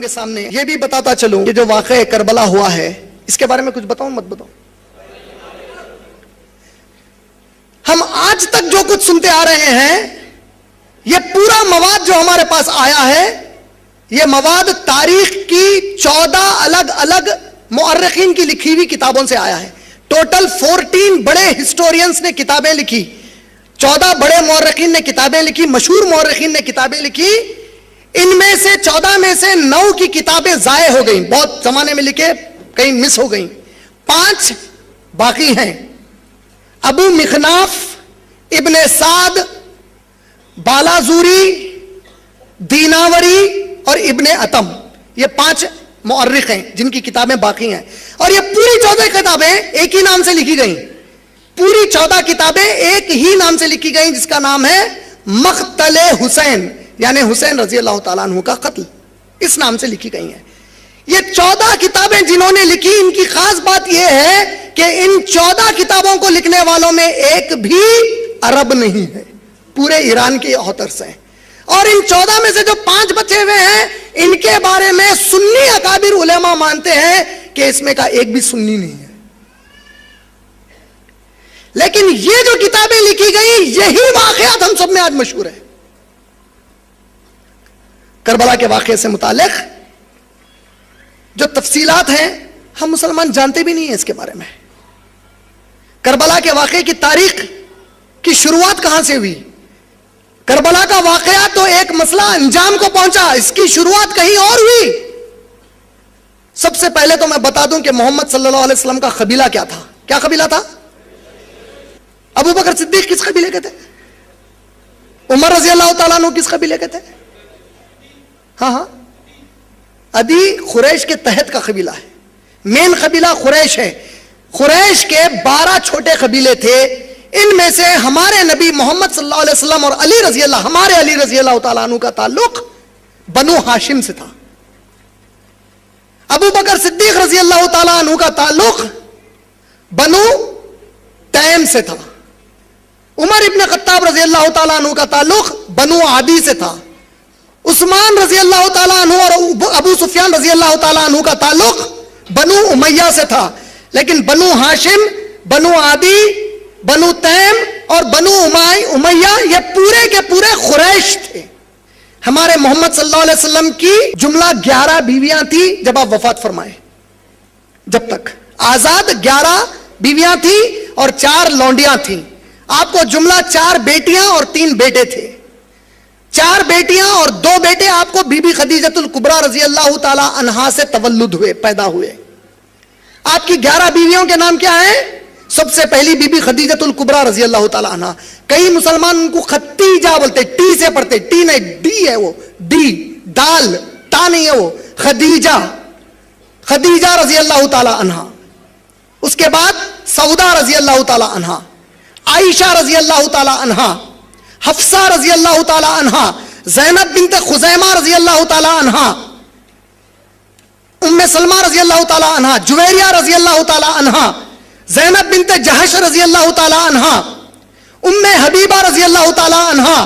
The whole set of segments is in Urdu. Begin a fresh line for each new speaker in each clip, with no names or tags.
کے سامنے یہ بھی بتاتا چلوں کہ جو واقعہ کربلا ہوا ہے اس کے بارے میں کچھ بتاؤں مت بتاؤں؟ ہم آج تک جو کچھ سنتے آ رہے ہیں یہ پورا مواد جو ہمارے پاس آیا ہے یہ مواد تاریخ کی 14 الگ الگ مورخین کی لکھی ہوئی کتابوں سے آیا ہے. ٹوٹل 14 بڑے ہسٹورینز نے کتابیں لکھی, 14 بڑے مورخین نے کتابیں لکھی, مشہور مورخین نے کتابیں لکھی. ان میں سے 14 میں سے 9 کی کتابیں ضائع ہو گئیں, بہت زمانے میں لکھے کہیں مس ہو گئیں. 5 باقی ہیں. ابو مخناف, ابن سعد, بالازوری, دیناوری اور ابن اتم, یہ 5 مورخ ہیں جن کی کتابیں باقی ہیں. اور یہ پوری 14 کتابیں ایک ہی نام سے لکھی گئیں, پوری 14 کتابیں ایک ہی نام سے لکھی گئیں جس کا نام ہے مقتل حسین, یعنی حسین رضی اللہ تعالیٰ عنہ کا قتل, اس نام سے لکھی گئی ہیں. یہ 14 کتابیں جنہوں نے لکھی, ان کی خاص بات یہ ہے کہ ان 14 کتابوں کو لکھنے والوں میں ایک بھی عرب نہیں ہے, پورے ایران کے آتھرز ہیں. اور ان 14 میں سے جو 5 بچے ہوئے ہیں ان کے بارے میں سنی اکابر علماء مانتے ہیں کہ اس میں کا ایک بھی سنی نہیں ہے. لیکن یہ جو کتابیں لکھی گئی یہی واقعات ہم سب میں آج مشہور ہیں. کربلا کے واقعے سے متعلق جو تفصیلات ہیں ہم مسلمان جانتے بھی نہیں ہیں اس کے بارے میں. کربلا کے واقعے کی تاریخ کی شروعات کہاں سے ہوئی, کربلا کا واقعہ تو ایک مسئلہ انجام کو پہنچا, اس کی شروعات کہیں اور ہوئی. سب سے پہلے تو میں بتا دوں کہ محمد صلی اللہ علیہ وسلم کا قبیلہ کیا تھا. کیا قبیلہ تھا؟ ابو بکر صدیق کس قبیلے کے تھے؟ عمر رضی اللہ تعالیٰ عنہ کس قبیلے کے تھے؟ ہاں ادی قریش کے تحت کا قبیلہ ہے, مین قبیلہ قریش ہے. قریش کے 12 چھوٹے قبیلے تھے, ان میں سے ہمارے نبی محمد صلی اللہ علیہ وسلم اور ہمارے علی رضی اللہ تعالیٰ عنہ کا تعلق بنو ہاشم سے تھا. ابو بکر صدیق رضی اللہ تعالیٰ عنہ کا تعلق بنو تیم سے تھا. عمر ابن خطاب رضی اللہ تعالیٰ عنہ کا تعلق بنو عدی سے تھا. عثمان رضی اللہ تعالیٰ عنہ اور ابو سفیان رضی اللہ تعالیٰ عنہ کا تعلق بنو امیہ سے تھا. لیکن بنو ہاشم, بنو عدی, بنو تیم اور بنو امیہ یہ پورے کے پورے قریش تھے. ہمارے محمد صلی اللہ علیہ وسلم کی جملہ 11 بیویاں تھی جب آپ وفات فرمائے. جب تک آزاد 11 بیویاں تھی اور 4 لونڈیاں تھیں. آپ کو جملہ 4 بیٹیاں اور 3 بیٹے تھے. 4 بیٹیاں اور 2 بیٹے آپ کو بی بی خدیجۃ الکبریٰ رضی اللہ تعالی عنہا سے تولد ہوئے, پیدا ہوئے. آپ کی 11 بیویوں کے نام کیا ہیں؟ سب سے پہلی بی بی خدیجۃ الکبریٰ رضی اللہ تعالی عنہا. کئی مسلمان ان کو خدیجہ بولتے, ٹی سے پڑھتے, ٹی نہیں ڈی ہے, وہ ڈی, دال تا نہیں ہے, وہ خدیجہ, خدیجہ رضی اللہ تعالی عنہا. اس کے بعد سودا رضی اللہ تعالی عنہا, عائشہ رضی اللہ تعالی عنہا, حفصہ رضی اللہ تعالی عنہا, زینب بنت خزیمہ رضی اللہ تعالی عنہا, ام سلمہ رضی اللہ تعالی عنہا, جویریہ رضی اللہ تعالی عنہا, زینب بنت جہش رضی اللہ تعالی عنہا, ام حبیبہ رضی اللہ تعالی عنہا,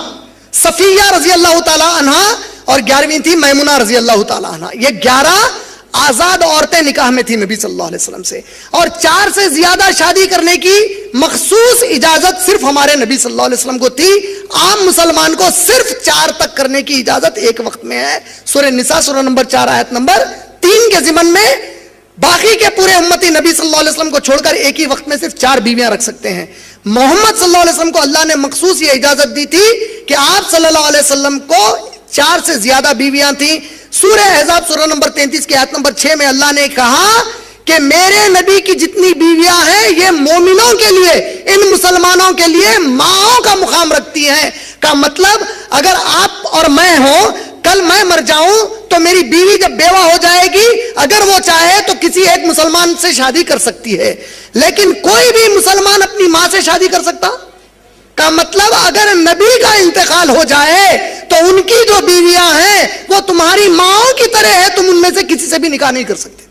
صفیہ رضی اللہ تعالی عنہا, اور 11ویں تھی میمونہ رضی اللہ تعالی عنہا. یہ 11 آزاد عورتیں نکاح میں تھی نبی صلی اللہ علیہ وسلم سے. اور 4 سے زیادہ شادی کرنے کی مخصوص اجازت صرف ہمارے نبی صلی اللہ علیہ وسلم کو تھی. عام مسلمان کو صرف 4 تک کرنے کی اجازت ایک وقت میں ہے. سورہ نساء سورہ نمبر 4 آیت نمبر 3 کے ضمن میں. باقی کے پورے امتی نبی صلی اللہ علیہ وسلم کو چھوڑ کر ایک ہی وقت میں صرف 4 بیویاں رکھ سکتے ہیں. محمد صلی اللہ علیہ وسلم کو اللہ نے مخصوص یہ اجازت دی تھی کہ آپ صلی اللہ علیہ وسلم کو 4 سے زیادہ بیویاں تھیں. سورہ احزاب سورہ نمبر 33 کی آیت نمبر 6 میں اللہ نے کہا کہ میرے نبی کی جتنی بیویاں ہیں یہ مومنوں کے لیے, ان مسلمانوں کے لیے ماؤں کا مقام رکھتی ہیں. کا مطلب اگر آپ اور میں ہوں, کل میں مر جاؤں تو میری بیوی جب بیوہ ہو جائے گی اگر وہ چاہے تو کسی ایک مسلمان سے شادی کر سکتی ہے, لیکن کوئی بھی مسلمان اپنی ماں سے شادی کر سکتا؟ کا مطلب اگر نبی کا انتقال ہو جائے تو ان کی جو بیویاں ہیں وہ تمہاری ماؤں کی طرح ہے, تم ان میں سے کسی سے بھی نکاح نہیں کر سکتے.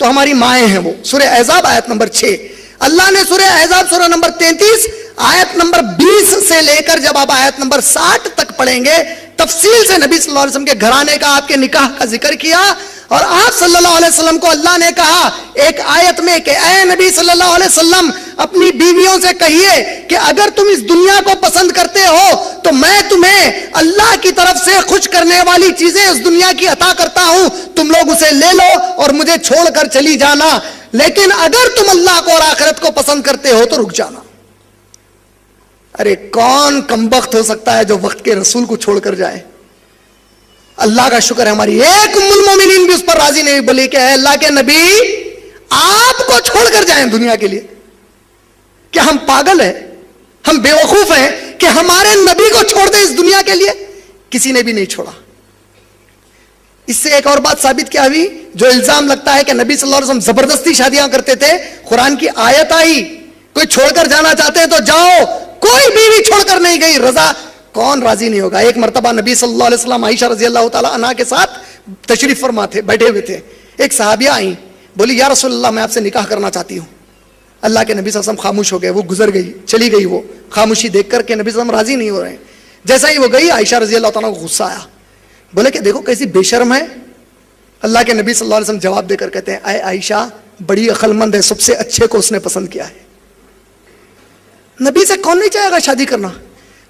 تو ہماری مائیں ہیں وہ. سورہ احزاب آیت نمبر 6 اللہ نے سورہ احزاب سورہ نمبر 33 آیت نمبر 20 سے لے کر جب آپ آیت نمبر 60 تک پڑھیں گے تفصیل سے نبی صلی اللہ علیہ وسلم کے گھرانے کا، آپ کے نکاح کا ذکر کیا، اور آپ صلی اللہ علیہ وسلم کو اللہ نے کہا ایک آیت میں کہ اے نبی صلی اللہ علیہ وسلم اپنی بیویوں سے کہیے کہ اگر تم اس دنیا کو پسند کرتے ہو تو میں تمہیں اللہ کی طرف سے خوش کرنے والی چیزیں اس دنیا کی عطا کرتا ہوں، تم لوگ اسے لے لو اور مجھے چھوڑ کر چلی جانا، لیکن اگر تم اللہ کو اور آخرت کو پسند کرتے ہو تو رک جانا۔ ارے کون کمبخت ہو سکتا ہے جو وقت کے رسول کو چھوڑ کر جائے؟ اللہ کا شکر ہے ہماری ایک ام المومنین بھی اس پر راضی نہیں، بولی کہ اے اللہ کے نبی آپ کو چھوڑ کر جائیں دنیا کے لیے؟ کیا ہم پاگل ہیں، ہم بے وقوف ہیں کہ ہمارے نبی کو چھوڑ دیں اس دنیا کے لیے؟ کسی نے بھی نہیں چھوڑا۔ اس سے ایک اور بات ثابت کیا ہوئی؟ جو الزام لگتا ہے کہ نبی صلی اللہ علیہ وسلم زبردستی شادیاں کرتے تھے، قرآن کی آیت آئی کوئی چھوڑ کر جانا چاہتے ہیں تو جاؤ، کوئی بیوی چھوڑ کر نہیں گئی، رضا کون راضی نہیں ہوگا؟ ایک مرتبہ نبی صلی اللہ علیہ وسلم عائشہ رضی اللہ تعالی عنہا کے ساتھ تشریف فرما تھے، بیٹھے ہوئے تھے، ایک صحابیہ آئیں، بولی یا رسول اللہ میں آپ سے نکاح کرنا چاہتی ہوں۔ اللہ کے نبی صلی اللہ علیہ وسلم خاموش ہو گئے، وہ گزر گئی، چلی گئی، وہ خاموشی دیکھ کر کے نبی صلی اللہ علیہ وسلم راضی نہیں ہو رہے ہیں۔ جیسا ہی وہ گئی عائشہ رضی اللہ تعالیٰ کو غصہ آیا، بولے کہ دیکھو کیسی بے شرم ہے۔ اللہ کے نبی صلی اللہ علیہ وسلم جواب دے کر کہتے ہیں اے عائشہ بڑی عقل مند ہے، سب سے اچھے کو اس نے پسند کیا ہے۔ نبی سے کون نہیں چاہے گا شادی کرنا؟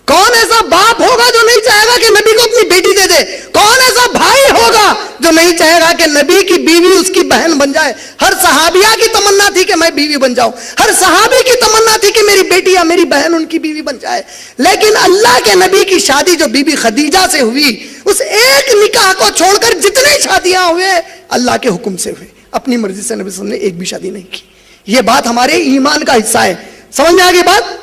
کون ایسا باپ ہوگا جو نہیں چاہے گا کہ نبی کو اپنی بیٹی دے دے؟ کون ایسا بھائی ہوگا جو نہیں چاہے گا کہ نبی کی بیوی اس کی بہن بن جائے؟ ہر صحابیہ کی تمنا تھی کہ میں بیوی بن جاؤں، ہر صحابی کی تمنا تھی کہ میری بیٹی یا میری بہن ان کی بیوی بن جائے، لیکن اللہ کے نبی کی شادی جو بی بی خدیجہ سے ہوئی، اس ایک نکاح کو چھوڑ کر جتنی شادیاں ہوئے اللہ کے حکم سے ہوئے، اپنی مرضی سے نبی صلی اللہ علیہ وسلم نے ایک بھی شادی نہیں کی۔ یہ بات ہمارے ایمان کا حصہ ہے، سمجھ میں آگے بات؟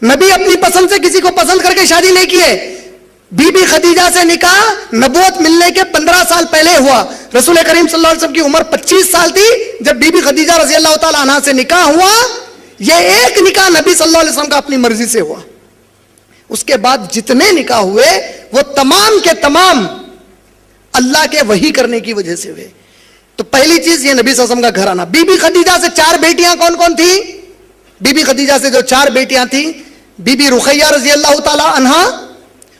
نبی اپنی پسند سے کسی کو پسند کر کے شادی نہیں کیے۔ بی بی خدیجہ سے نکاح نبوت ملنے کے 15 سال پہلے ہوا، رسول کریم صلی اللہ علیہ وسلم کی عمر 25 سال تھی جب بی بی خدیجہ رضی اللہ تعالی عنہا سے نکاح ہوا۔ یہ ایک نکاح نبی صلی اللہ علیہ وسلم کا اپنی مرضی سے ہوا، اس کے بعد جتنے نکاح ہوئے وہ تمام کے تمام اللہ کے وحی کرنے کی وجہ سے ہوئے۔ تو پہلی چیز یہ نبی صلی اللہ علیہ وسلم کا گھرانہ۔ بی بی خدیجہ سے 4 بیٹیاں کون کون تھی؟ بی بی خدیجہ سے جو 4 بیٹیاں تھیں، بی بی رقیہ رضی اللہ تعالی عنہا،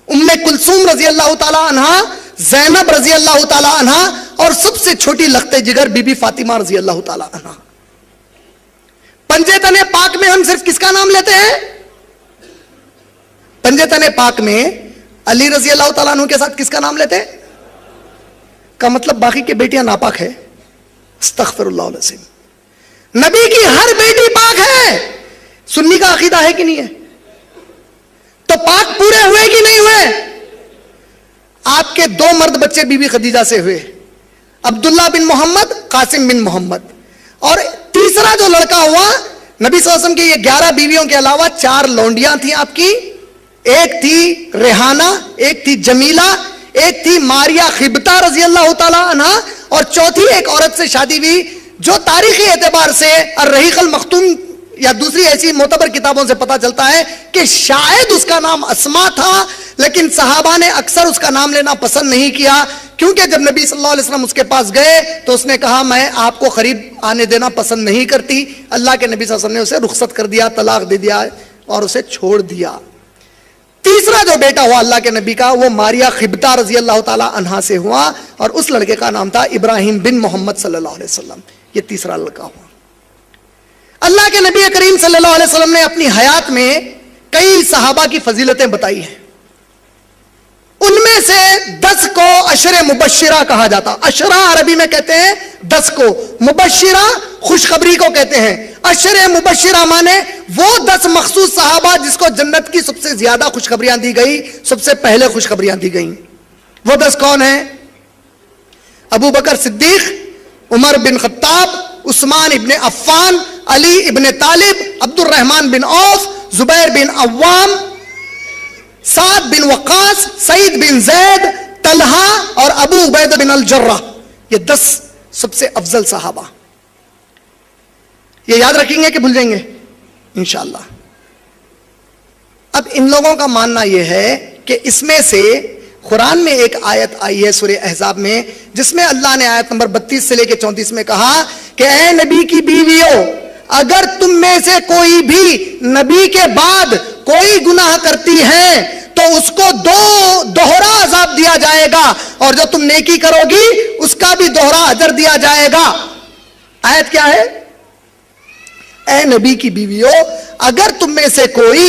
ام کلثوم رضی اللہ تعالی عنہا، زینب رضی اللہ تعالی عنہا، اور سب سے چھوٹی لخت جگر بی بی فاطمہ رضی اللہ تعالی عنہا۔ پنجے تنے پاک میں ہم صرف کس کا نام لیتے ہیں؟ پنجے تنے پاک میں علی رضی اللہ تعالیٰ عنہ کے ساتھ کس کا نام لیتے ہیں؟ کا مطلب باقی کی بیٹیاں ناپاک ہے؟ استغفر اللہ العظیم۔ نبی کی ہر بیٹی پاک ہے۔ سنی کا عقیدہ ہے کہ نہیں ہے؟ تو پاک پورے ہوئے کہ نہیں ہوئے؟ آپ کے 2 مرد بچے بی بی خدیجہ سے ہوئے، عبداللہ بن محمد، قاسم بن محمد، اور تیسرا جو لڑکا ہوا نبی صلی اللہ علیہ وسلم کی یہ 11 بیویوں کے علاوہ 4 لونڈیاں تھیں آپ کی، ایک تھی ریحانہ، ایک تھی جمیلہ، ایک تھی ماریہ خبتہ رضی اللہ تعالی عنہ، اور چوتھی ایک عورت سے شادی ہوئی جو تاریخی اعتبار سے الرحیق المختوم یا دوسری ایسی معتبر کتابوں سے پتا چلتا ہے کہ شاید اس کا نام اسما تھا، لیکن صحابہ نے اکثر اس کا نام لینا پسند نہیں کیا، کیونکہ جب نبی صلی اللہ علیہ وسلم اس کے پاس گئے تو اس نے کہا میں آپ کو قریب آنے دینا پسند نہیں کرتی۔ اللہ کے نبی صلی اللہ علیہ وسلم نے اسے رخصت کر دیا، طلاق دے دیا اور اسے چھوڑ دیا۔ تیسرا جو بیٹا ہوا اللہ کے نبی کا وہ ماریہ خبتہ رضی اللہ تعالی عنہا سے ہوا، اور اس لڑکے کا نام تھا ابراہیم بن محمد صلی اللہ علیہ وسلم۔ یہ تیسرا لڑکا ہوا۔ اللہ کے نبی کریم صلی اللہ علیہ وسلم نے اپنی حیات میں کئی صحابہ کی فضیلتیں بتائی ہیں، ان میں سے 10 کو عشر مبشرہ کہا جاتا۔ عشرہ عربی میں کہتے ہیں 10 کو، مبشرہ خوشخبری کو کہتے ہیں۔ عشر مبشرہ مانے وہ 10 مخصوص صحابہ جس کو جنت کی سب سے زیادہ خوشخبریاں دی گئی، سب سے پہلے خوشخبریاں دی گئیں۔ وہ 10 کون ہیں؟ ابو بکر صدیق، عمر بن خطاب، عثمان ابن عفان، علی ابن طالب، عبد الرحمن بن عوف، زبیر بن عوام، سعد بن وقاص، سعید بن زید، طلحہ اور ابو عبیدہ بن الجرہ۔ یہ 10 سب سے افضل صحابہ۔ یہ یاد رکھیں گے کہ بھول جائیں گے؟ انشاءاللہ۔ اب ان لوگوں کا ماننا یہ ہے کہ اس میں سے قرآن میں ایک آیت آئی ہے سورہ احزاب میں، جس میں اللہ نے آیت نمبر 32 سے لے کے 34 میں کہا کہ اے نبی کی بیویوں اگر تم میں سے کوئی بھی نبی کے بعد کوئی گناہ کرتی ہے تو اس کو دوہرا عذاب دیا جائے گا، اور جو تم نیکی کرو گی اس کا بھی دوہرا اجر دیا جائے گا۔ آیت کیا ہے؟ اے نبی کی بیویوں، اگر تم میں سے کوئی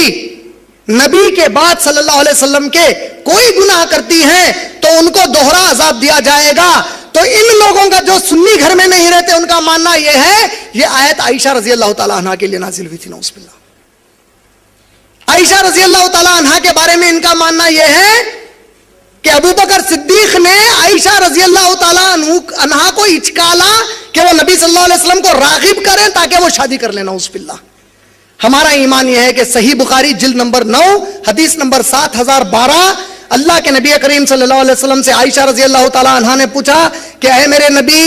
نبی کے بعد صلی اللہ علیہ وسلم کے کوئی گناہ کرتی ہیں تو ان کو دوہرا عذاب دیا جائے گا۔ تو ان لوگوں کا جو سنی گھر میں نہیں رہتے ان کا ماننا یہ ہے، یہ آیت عائشہ رضی اللہ تعالیٰ عنہ کے لیے نازل ہوئی تھی، نعوذ باللہ۔ عائشہ رضی اللہ تعالیٰ عنہ کے بارے میں ان کا ماننا یہ ہے کہ ابو بکر صدیق نے عائشہ رضی اللہ تعالیٰ عنہ کو اچکالا کہ وہ نبی صلی اللہ علیہ وسلم کو راغب کریں تاکہ وہ شادی کر لیں، نعوذ باللہ۔ ہمارا ایمان یہ ہے کہ صحیح بخاری جلد نمبر 9 حدیث نمبر 7012، اللہ کے نبی کریم صلی اللہ علیہ وسلم سے عائشہ رضی اللہ تعالیٰ عنہ نے پوچھا کہ اے میرے نبی،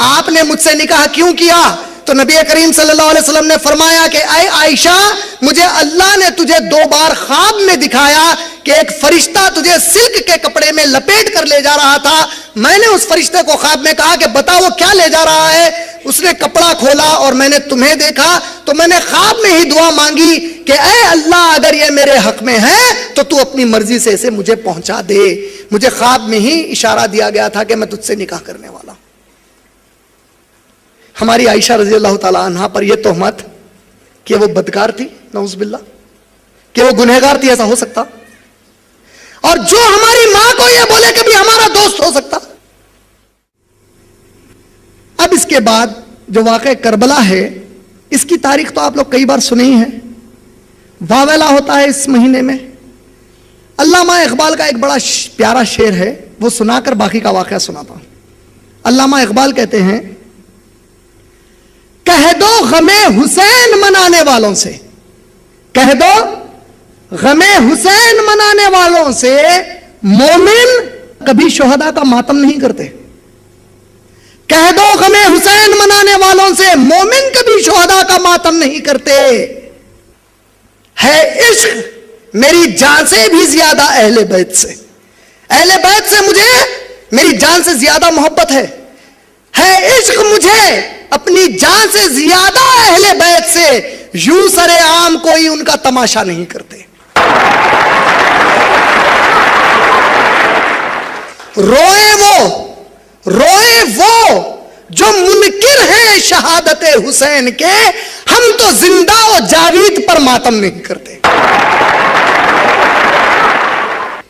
آپ نے مجھ سے نکاح کیوں کیا؟ تو نبی کریم صلی اللہ علیہ وسلم نے فرمایا کہ اے عائشہ، مجھے اللہ نے تجھے 2 بار خواب میں دکھایا کہ ایک فرشتہ تجھے سلک کے کپڑے میں لپیٹ کر لے جا رہا تھا۔ میں نے اس فرشتے کو خواب میں کہا کہ بتا وہ کیا لے جا رہا ہے؟ اس نے کپڑا کھولا اور میں نے تمہیں دیکھا، تو میں نے خواب میں ہی دعا مانگی کہ اے اللہ، اگر یہ میرے حق میں ہے تو تو اپنی مرضی سے اسے مجھے پہنچا دے۔ مجھے خواب میں ہی اشارہ دیا گیا تھا کہ میں تجھ سے نکاح کرنے والا ہوں۔ ہماری عائشہ رضی اللہ تعالیٰ عنہ پر یہ تہمت کہ وہ بدکار تھی، نعوذ باللہ، کہ وہ گنہگار تھی، ایسا ہو سکتا؟ اور جو ہماری ماں کو یہ بولے کہ بھی ہمارا دوست ہو سکتا؟ اب اس کے بعد جو واقعہ کربلا ہے، اس کی تاریخ تو آپ لوگ کئی بار سنی ہے۔ واویلا ہوتا ہے اس مہینے میں۔ علامہ اقبال کا ایک بڑا پیارا شعر ہے، وہ سنا کر باقی کا واقعہ سناتا ہوں۔ علامہ اقبال کہتے ہیں، کہہ دو غم حسین منانے والوں سے، کہہ دو غم حسین منانے والوں سے، مومن کبھی شہداء کا ماتم نہیں کرتے۔ کہہ دو غم حسین منانے والوں سے، مومن کبھی شہداء کا ماتم نہیں کرتے۔ ہے عشق میری جان سے بھی زیادہ اہل بیت سے، اہل بیت سے مجھے میری جان سے زیادہ محبت ہے عشق مجھے اپنی جان سے زیادہ اہل بیت سے، یوں سر عام کوئی ان کا تماشا نہیں کرتے۔ روئے وہ جو منکر ہیں شہادت حسین کے، ہم تو زندہ و جاوید پر ماتم نہیں کرتے۔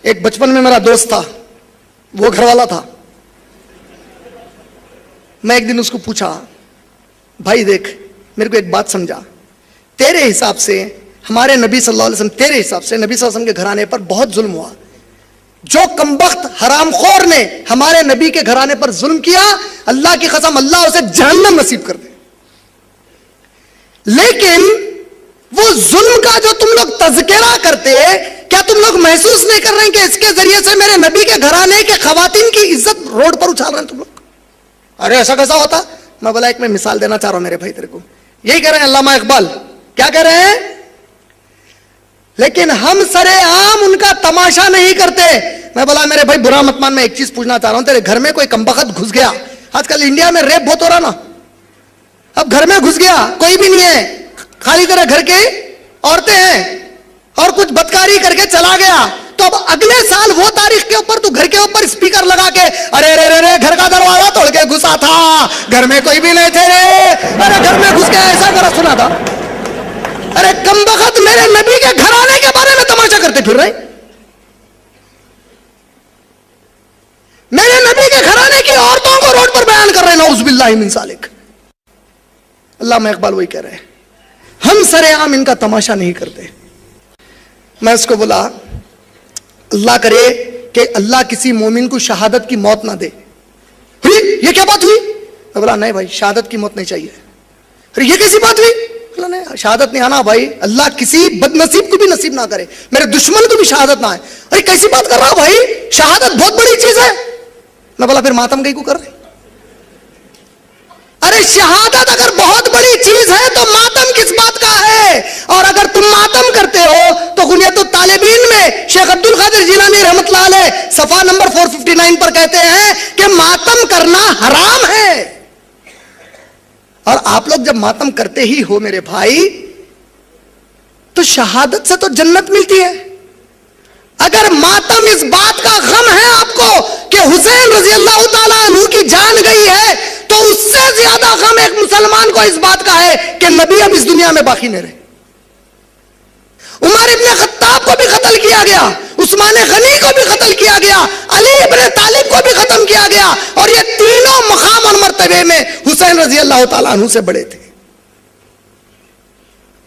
ایک بچپن میں میرا دوست تھا، وہ گھر والا تھا۔ میں ایک دن اس کو پوچھا، بھائی دیکھ، میرے کو ایک بات سمجھا، تیرے حساب سے ہمارے نبی صلی اللہ علیہ وسلم، تیرے حساب سے نبی صلی اللہ علیہ وسلم کے گھرانے پر بہت ظلم ہوا، جو کمبخت حرام خور نے ہمارے نبی کے گھرانے پر ظلم کیا، اللہ کی قسم اللہ اسے جہنم نصیب کر دے۔ لیکن وہ ظلم کا جو تم لوگ تذکرہ کرتے، کیا تم لوگ محسوس نہیں کر رہے ہیں کہ اس کے ذریعے سے میرے نبی کے گھرانے کے خواتین کی عزت روڈ پر اچھال رہے ہیں تم لوگ؟ ارے ایسا کیسا ہوتا؟ میں بولا ایک میں مثال دینا چاہ رہا ہوں میرے بھائی تیرے کو، یہی کہہ رہے ہیں علامہ اقبال، کیا کہہ رہے ہیں؟ لیکن ہم سر عام ان کا تماشا نہیں کرتے۔ میں بولا میرے بھائی برا مت مان، میں ایک چیز پوچھنا چاہ رہا ہوں، تیرے گھر میں کوئی کمبخت گھس گیا، آج کل انڈیا میں ریپ بہت ہو رہا نا، اب گھر میں گھس گیا، کوئی بھی نہیں ہے، خالی تیرے گھر کے عورتیں ہیں، اور کچھ بدکاری کر کے چلا گیا، تو اب اگلے سال وہ تاریخ کے اوپر تو گھر کے اوپر اسپیکر لگا کے ارے رے رے رے گھر کا دروازہ توڑ کے گھسا تھا، گھر میں کوئی بھی نہیں تھے رے، ارے گھر میں گھس گیا، ایسا کرا سنا تھا۔ ارے کمبخت میرے نبی کے گھرانے کے بارے میں تماشا کرتے پھر رہے، میرے نبی کے گھرانے کی عورتوں کو روڈ پر بیان کر رہے ہیں، نعوذ باللہ من ذالک۔ علامہ اقبال وہی کہہ رہے ہیں، ہم سر عام ان کا تماشا نہیں کرتے۔ میں اس کو بولا اللہ کرے کہ اللہ کسی مومن کو شہادت کی موت نہ دے۔ یہ کیا بات ہوئی؟ میں بولا نہیں بھائی، شہادت کی موت نہیں چاہیے۔ ارے یہ کیسی بات ہوئی؟ نہیں شہادت نہیں آنا بھائی، اللہ کسی بد نصیب کو بھی نصیب نہ کرے، میرے دشمن کو بھی شہادت نہ آئے۔ ارے کیسی بات کر رہا بھائی، شہادت بہت بڑی چیز ہے۔ میں بولا پھر ماتم کئی کو کر رہے؟ ارے شہادت اگر بہت بڑی چیز ہے تو ماتم کس بات کا ہے؟ اور اگر تم ماتم کرتے ہو تو غنیت الطالبین میں شیخ عبد القادر جیلانی رحمۃ اللہ علیہ صفحہ نمبر 459 پر کہتے ہیں کہ ماتم کرنا حرام ہے، اور آپ لوگ جب ماتم کرتے ہی ہو میرے بھائی تو شہادت سے تو جنت ملتی ہے. اگر ماتم اس بات کا غم ہے آپ کو کہ حسین رضی اللہ تعالیٰ عنہ کی جان گئی ہے, تو اس سے زیادہ غم ایک مسلمان کو اس بات کا ہے کہ نبی اب اس دنیا میں باقی نہ رہے. عمر ابن خطاب کو بھی قتل کیا گیا, عثمان غنی کو بھی قتل کیا گیا, علی ابن طالب کو بھی ختم کیا گیا, اور یہ تینوں مقام اور مرتبے میں حسین رضی اللہ تعالیٰ عنہ سے بڑے تھے.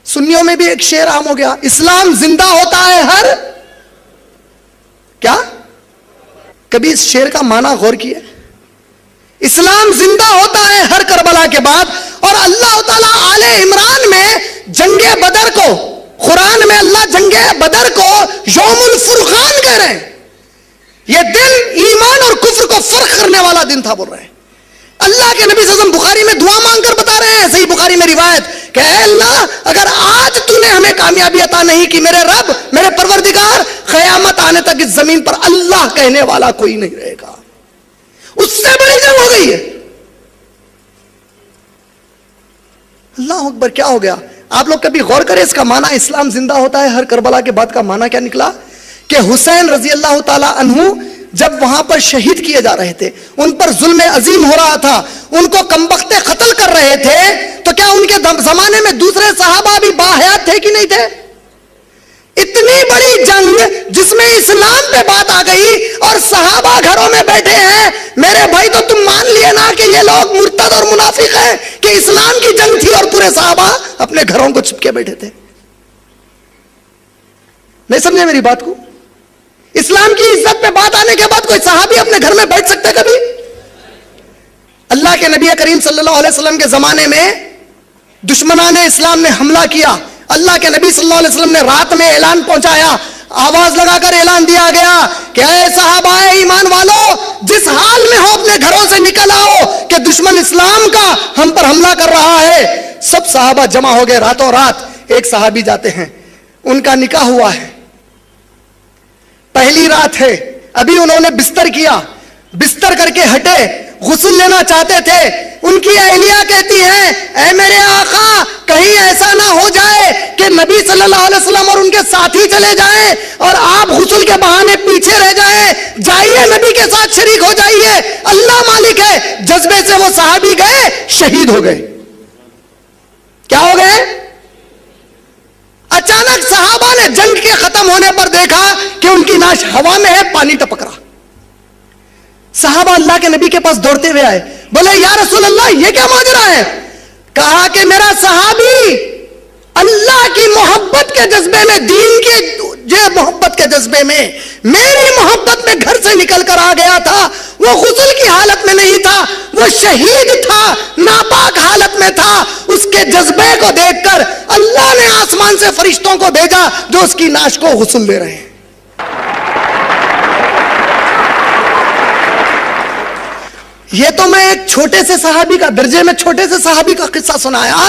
سنیوں میں بھی ایک شعر عام ہو گیا, اسلام زندہ ہوتا ہے ہر کیا. کبھی اس شعر کا معنی غور کیا؟ اسلام زندہ ہوتا ہے ہر کربلا کے بعد. اور اللہ تعالیٰ آل عمران میں جنگ بدر کو, قرآن میں اللہ جنگ بدر کو یوم الفرقان کہہ رہے ہیں. یہ دن ایمان اور کفر کو فرق کرنے والا دن تھا بول رہے ہیں. اللہ کے نبی صلی اللہ علیہ وسلم بخاری میں دعا مانگ کر بتا رہے ہیں, صحیح بخاری میں روایت, کہ اے اللہ اگر آج تو نے ہمیں کامیابی عطا نہیں کی, میرے رب میرے پروردگار, قیامت آنے تک اس زمین پر اللہ کہنے والا کوئی نہیں رہے گا. اس سے بڑی جنگ ہو گئی ہے. اللہ اکبر, کیا ہو گیا؟ آپ لوگ کبھی غور کریں اس کا معنی اسلام زندہ ہوتا ہے ہر کربلا کے بعد کا معنی کیا نکلا؟ کہ حسین رضی اللہ تعالی عنہ جب وہاں پر شہید کیے جا رہے تھے, ان پر ظلم عظیم ہو رہا تھا, ان کو کمبختے قتل کر رہے تھے, تو کیا ان کے زمانے میں دوسرے صحابہ بھی باحیات تھے کہ نہیں تھے؟ اتنی بڑی جنگ جس میں اسلام پہ بات آ گئی اور صحابہ گھروں میں بیٹھے ہیں. میرے بھائی تو تم مان لیے نا کہ یہ لوگ مرتد اور منافق ہیں, کہ اسلام کی جنگ تھی اور پورے صحابہ اپنے گھروں کو چھپ کے بیٹھے تھے. نہیں سمجھے میری بات کو؟ اسلام کی عزت پہ بات آنے کے بعد کوئی صحابی اپنے گھر میں بیٹھ سکتے کبھی؟ اللہ کے نبی کریم صلی اللہ علیہ وسلم کے زمانے میں دشمنان اسلام نے حملہ کیا. اللہ کے نبی صلی اللہ علیہ وسلم نے رات میں اعلان پہنچایا, آواز لگا کر اعلان دیا گیا کہ اے صحابہ ایمان والو, جس حال میں ہو اپنے گھروں سے نکل آؤ کہ دشمن اسلام کا ہم پر حملہ کر رہا ہے. سب صحابہ جمع ہو گئے راتوں رات. ایک صحابی جاتے ہیں, ان کا نکاح ہوا ہے, پہلی رات ہے, ابھی انہوں نے بستر کیا, بستر کر کے ہٹے, غسل لینا چاہتے تھے. ان کی اہلیہ کہتی ہیں اے میرے آقا, کہیں ایسا نہ ہو جائے کہ نبی صلی اللہ علیہ وسلم اور ان کے ساتھی چلے جائیں اور آپ غسل کے بہانے پیچھے رہ جائیں. جائیے نبی کے ساتھ شریک ہو جائیے, اللہ مالک ہے. جذبے سے وہ صحابی گئے, شہید ہو گئے. کیا ہو گئے؟ اچانک صحابہ نے جنگ کے ختم ہونے پر دیکھا کہ ان کی نعش ہوا میں ہے, پانی ٹپک رہا. صحابہ اللہ کے نبی کے پاس دوڑتے ہوئے آئے, بولے یا رسول اللہ یہ کیا ماجرا ہے؟ کہا کہ میرا صحابی اللہ کی محبت کے جذبے میں, دین کے محبت کے جذبے میں, میری محبت میں گھر سے نکل کر آ گیا تھا. وہ غسل کی حالت میں نہیں تھا, وہ شہید تھا, ناپاک حالت میں تھا. اس کے جذبے کو دیکھ کر اللہ نے آسمان سے فرشتوں کو بھیجا جو اس کی نعش کو غسل دے رہے ہیں. یہ تو میں ایک چھوٹے سے صحابی کا, درجے میں چھوٹے سے صحابی کا قصہ سنایا.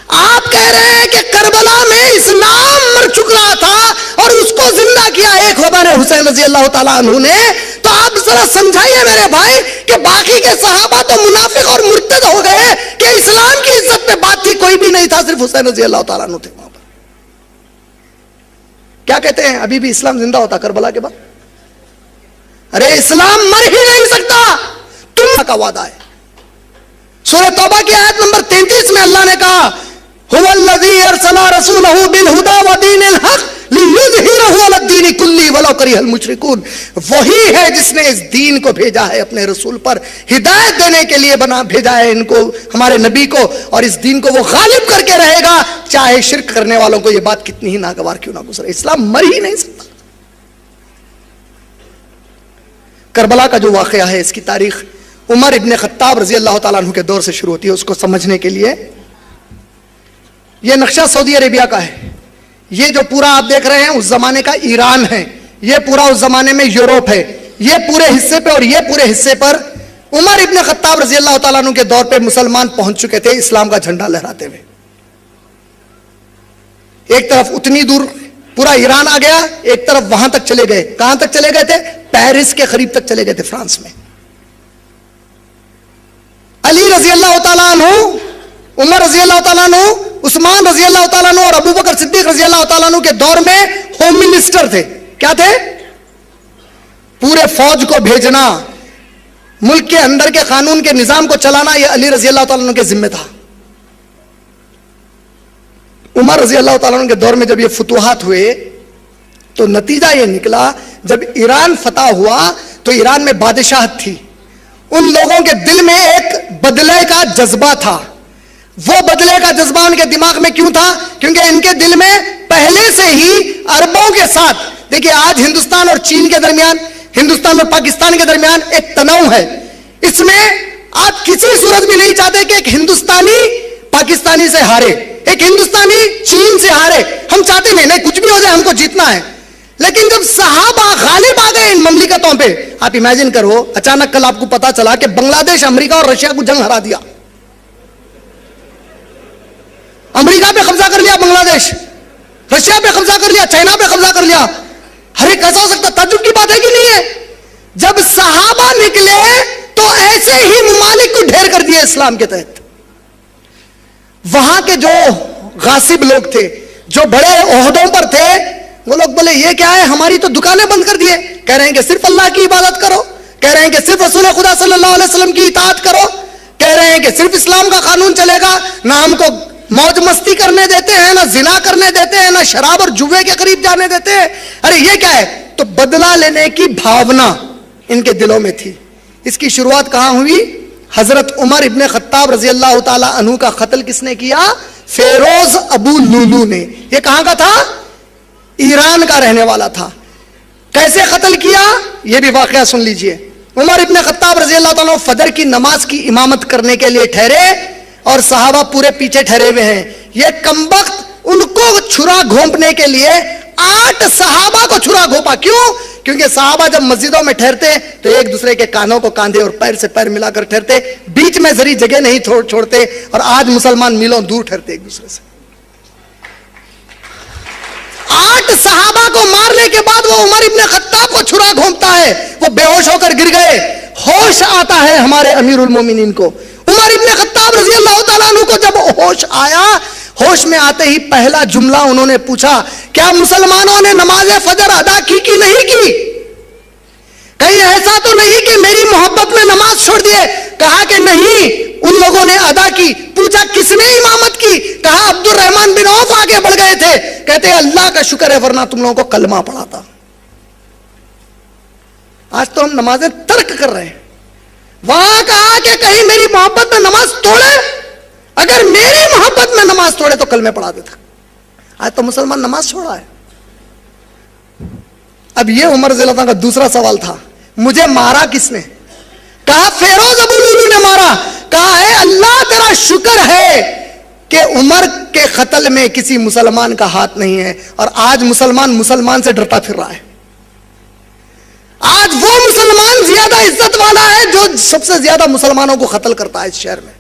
آپ کہہ رہے ہیں کہ کربلا میں اسلام مر چکا تھا اور اس کو زندہ کیا ایک خبر ہے حسین رضی اللہ تعالیٰ عنہ نے. تو آپ ذرا سمجھائیے میرے بھائی کہ باقی کے صحابہ تو منافق اور مرتد ہو گئے کہ اسلام کی عزت پہ بات تھی, کوئی بھی نہیں تھا, صرف حسین رضی اللہ تعالیٰ عنہ تھے وہاں پر. کیا کہتے ہیں ابھی بھی اسلام زندہ ہوتا کربلا کے بعد؟ ارے اسلام مر ہی نہیں سکتا, تم کا وعدہ ہے. سورہ توبہ کی آیت نمبر 33 میں اللہ نے کہا هو الذی ارسل رسولہ بالہدی ودین الحق لیظہرہ علی الدین کلہ ولو کرہ المشرکون. وہی ہے جس نے اس دین کو بھیجا ہے اپنے رسول پر, ہدایت دینے کے لیے بھیجا ہے ان کو, ہمارے نبی کو, اور اس دین کو وہ غالب کر کے رہے گا چاہے شرک کرنے والوں کو یہ بات کتنی ہی ناگوار کیوں نہ گزرے. اسلام مر ہی نہیں سکتا. کربلا کا جو واقعہ ہے اس کی تاریخ عمر ابن خطاب رضی اللہ تعالیٰ عنہ کے دور سے شروع ہوتی ہے. اس کو سمجھنے کے لیے یہ نقشہ سعودی عربیہ کا ہے. یہ جو پورا آپ دیکھ رہے ہیں اس زمانے کا ایران ہے, یہ پورا اس زمانے میں یوروپ ہے. یہ پورے حصے پہ اور یہ پورے حصے پر عمر ابن خطاب رضی اللہ تعالیٰ عنہ کے دور پہ مسلمان پہنچ چکے تھے اسلام کا جھنڈا لہراتے ہوئے. ایک طرف اتنی دور پورا ایران آ گیا, ایک طرف وہاں تک چلے گئے. کہاں تک چلے گئے تھے؟ پیرس کے قریب تک چلے گئے تھے, فرانس میں. علی رضی اللہ تعالیٰ عنہ عمر رضی اللہ تعالیٰ عنہ، عثمان رضی اللہ تعالیٰ عنہ اور ابو بکر صدیق رضی اللہ تعالیٰ عنہ کے دور میں ہوم منسٹر تھے. کیا تھے؟ پورے فوج کو بھیجنا، ملک کے اندر کے قانون کے نظام کو چلانا، یہ علی رضی اللہ تعالیٰ عنہ کے ذمہ تھا. عمر رضی اللہ تعالیٰ عنہ کے دور میں جب یہ فتوحات ہوئے تو نتیجہ یہ نکلا، جب ایران فتح ہوا تو ایران میں بادشاہت تھی، ان لوگوں کے دل میں ایک بدلے کا جذبہ تھا. وہ بدلے کا جذبہ ان کے دماغ میں کیوں تھا؟ کیونکہ ان کے دل میں پہلے سے ہی عربوں کے ساتھ، دیکھیں آج ہندوستان اور چین کے درمیان، ہندوستان اور پاکستان کے درمیان ایک تناؤ ہے. اس میں آپ کسی صورت بھی نہیں چاہتے کہ ایک ہندوستانی پاکستانی سے ہارے، ایک ہندوستانی چین سے ہارے. ہم چاہتے نہیں کچھ بھی ہو جائے ہم کو جیتنا ہے. لیکن جب صحابہ غالب آ گئے ان مملکتوں پہ، آپ امیجن کرو اچانک کل آپ کو پتا چلا کہ بنگلہ دیش امریکہ اور رشیا کو جنگ ہرا دیا. امریکہ پہ قبضہ کر لیا بنگلہ دیش، رشیا پہ قبضہ کر لیا، چائنا پہ قبضہ کر لیا. ہر ایک ایسا ہو سکتا؟ تعجب کی بات ہے کہ نہیں ہے؟ جب صحابہ نکلے تو ایسے ہی ممالک کو ڈھیر کر دیا اسلام کے تحت. وہاں کے جو غاصب لوگ تھے، جو بڑے عہدوں پر تھے، وہ لوگ بولے یہ کیا ہے، ہماری تو دکانیں بند کر دیے. کہہ رہے ہیں کہ صرف اللہ کی عبادت کرو، کہہ رہے ہیں کہ صرف رسول خدا صلی اللہ علیہ وسلم کی اطاعت کرو، کہہ رہے ہیں کہ صرف اسلام کا قانون چلے گا، نہ ہم کو موج مستی کرنے دیتے ہیں، نہ زنا کرنے دیتے ہیں، نہ شراب اور جوے کے قریب جانے دیتے ہیں. ارے یہ کیا ہے؟ تو بدلہ لینے کی بھاونا ان کے دلوں میں تھی. اس کی شروعات کہاں ہوئی؟ حضرت عمر ابن خطاب رضی اللہ تعالی عنہ کا قتل کس نے کیا؟ فیروز ابو لولو نے. یہ کہاں کا تھا؟ ایران کا رہنے والا تھا. کیسے قتل کیا یہ بھی واقعہ سن لیجئے. عمر ابن خطاب رضی اللہ تعالیٰ فجر کی نماز کی امامت کرنے کے لیے ٹھہرے اور صحابہ پورے پیچھے ٹھہرے ہوئے ہیں. یہ کمبخت ان کو چھرا گھونپنے کے لیے 8 صحابہ کو چھرا گھونپا. کیوں؟ کیونکہ صحابہ جب مسجدوں میں ٹھہرتے تو ایک دوسرے کے کانوں کو کاندھے اور پیر سے پیر ملا کر ٹھہرتے، بیچ میں ذری جگہ نہیں چھوڑتے. اور آج مسلمان میلوں دور ٹھہرتے ایک دوسرے سے. 8 صحابہ کو مارنے کے بعد وہ عمر ابن خطاب کو چھرا گھونپتا ہے، وہ بے ہوش ہو کر گر گئے. ہوش آتا ہے ہمارے امیر المومنین کو. عمر ابن خطاب رضی اللہ تعالیٰ عنہ کو جب ہوش آیا، ہوش میں آتے ہی پہلا جملہ انہوں نے پوچھا، کیا مسلمانوں نے نماز فجر ادا کی کہ نہیں کی؟ کہیں ایسا تو نہیں کہ میری محبت میں نماز چھوڑ دیے؟ کہا کہ نہیں، ان لوگوں نے ادا کی. پوچھا کس نے امامت کی؟ کہا عبد الرحمن بن عوف آگے بڑھ گئے تھے. کہتے ہیں اللہ کا شکر ہے ورنہ تم لوگوں کو کلمہ پڑھا تھا. آج تو ہم نمازیں ترک کر رہے ہیں. وہاں کہا کہ کہیں میری محبت میں نماز توڑے، اگر میری محبت میں نماز توڑے تو کلمے پڑھا دیتا. آج تو مسلمان نماز چھوڑا ہے. اب یہ عمر رضی اللہ عنہ کا دوسرا سوال تھا، مجھے مارا کس نے؟ کہا فیروز ابو لولو نے مارا. کہا ہے اللہ تیرا شکر ہے کہ عمر کے قتل میں کسی مسلمان کا ہاتھ نہیں ہے. اور آج مسلمان سے ڈرتا پھر رہا ہے. آج وہ مسلمان زیادہ عزت والا ہے جو سب سے زیادہ مسلمانوں کو قتل کرتا ہے اس شہر میں.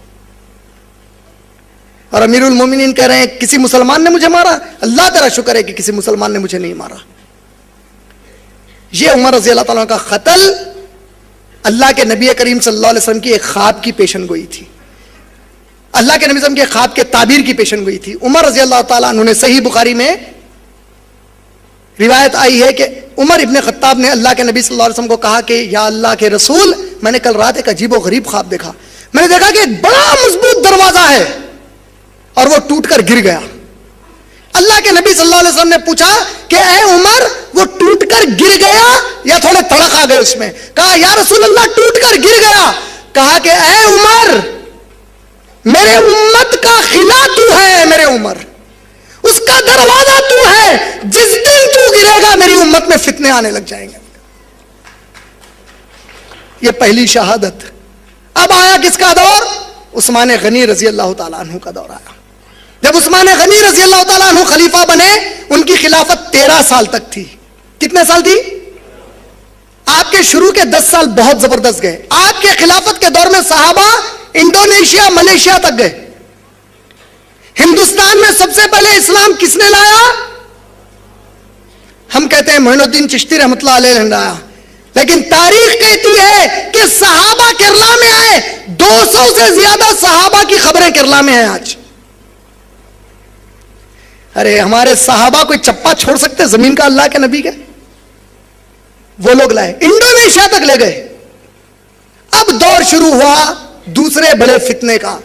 اور امیر المومنین کہہ رہے ہیں کسی مسلمان نے مجھے مارا. اللہ تیرا شکر ہے کہ کسی مسلمان نے مجھے نہیں مارا. یہ عمر رضی اللہ تعالیٰ کا قتل اللہ کے نبی کریم صلی اللہ علیہ وسلم کی ایک خواب کی پیشن گوئی تھی. اللہ کے نبی صلی اللہ علیہ وسلم کے خواب کے تعبیر کی پیشن گوئی تھی. عمر رضی اللہ تعالیٰ عنہ نے، صحیح بخاری میں روایت آئی ہے کہ عمر ابن خطاب نے اللہ کے نبی صلی اللہ علیہ وسلم کو کہا کہ یا اللہ کے رسول، میں نے کل رات ایک عجیب و غریب خواب دیکھا. میں نے دیکھا کہ ایک بڑا مضبوط دروازہ ہے اور وہ ٹوٹ کر گر گیا. اللہ کے نبی صلی اللہ علیہ وسلم نے پوچھا کہ اے عمر وہ ٹوٹ کر گر گیا یا تھوڑے تڑک آ گئے اس میں؟ کہا یا رسول اللہ ٹوٹ کر گر گیا. کہا کہ اے عمر میرے امت کا خلا تو ہے، میرے عمر اس کا دروازہ تو ہے. جس دن تو گرے گا میری امت میں فتنے آنے لگ جائیں گے. یہ پہلی شہادت. اب آیا کس کا دور؟ عثمان غنی رضی اللہ تعالیٰ عنہ کا دور آیا. جب عثمان غنی رضی اللہ تعالیٰ عنہ خلیفہ بنے، ان کی خلافت 13 سال تک تھی. کتنے سال تھی؟ آپ کے شروع کے 10 سال بہت زبردست گئے. آپ کے خلافت کے دور میں صحابہ انڈونیشیا، ملیشیا تک گئے. ہندوستان میں سب سے پہلے اسلام کس نے لایا؟ ہم کہتے ہیں معین الدین چشتی رحمۃ اللہ علیہ نے لایا، لیکن تاریخ کہتی ہے کہ صحابہ کیرلا میں آئے. 2 200 سے زیادہ صحابہ کی خبریں کرلا میں ہیں آج. ارے ہمارے صحابہ کوئی چپا چھوڑ سکتے زمین کا اللہ کے نبی کے؟ وہ لوگ لائے, انڈونیشیا تک لے گئے. اب دور شروع ہوا دوسرے بڑے فتنے کا.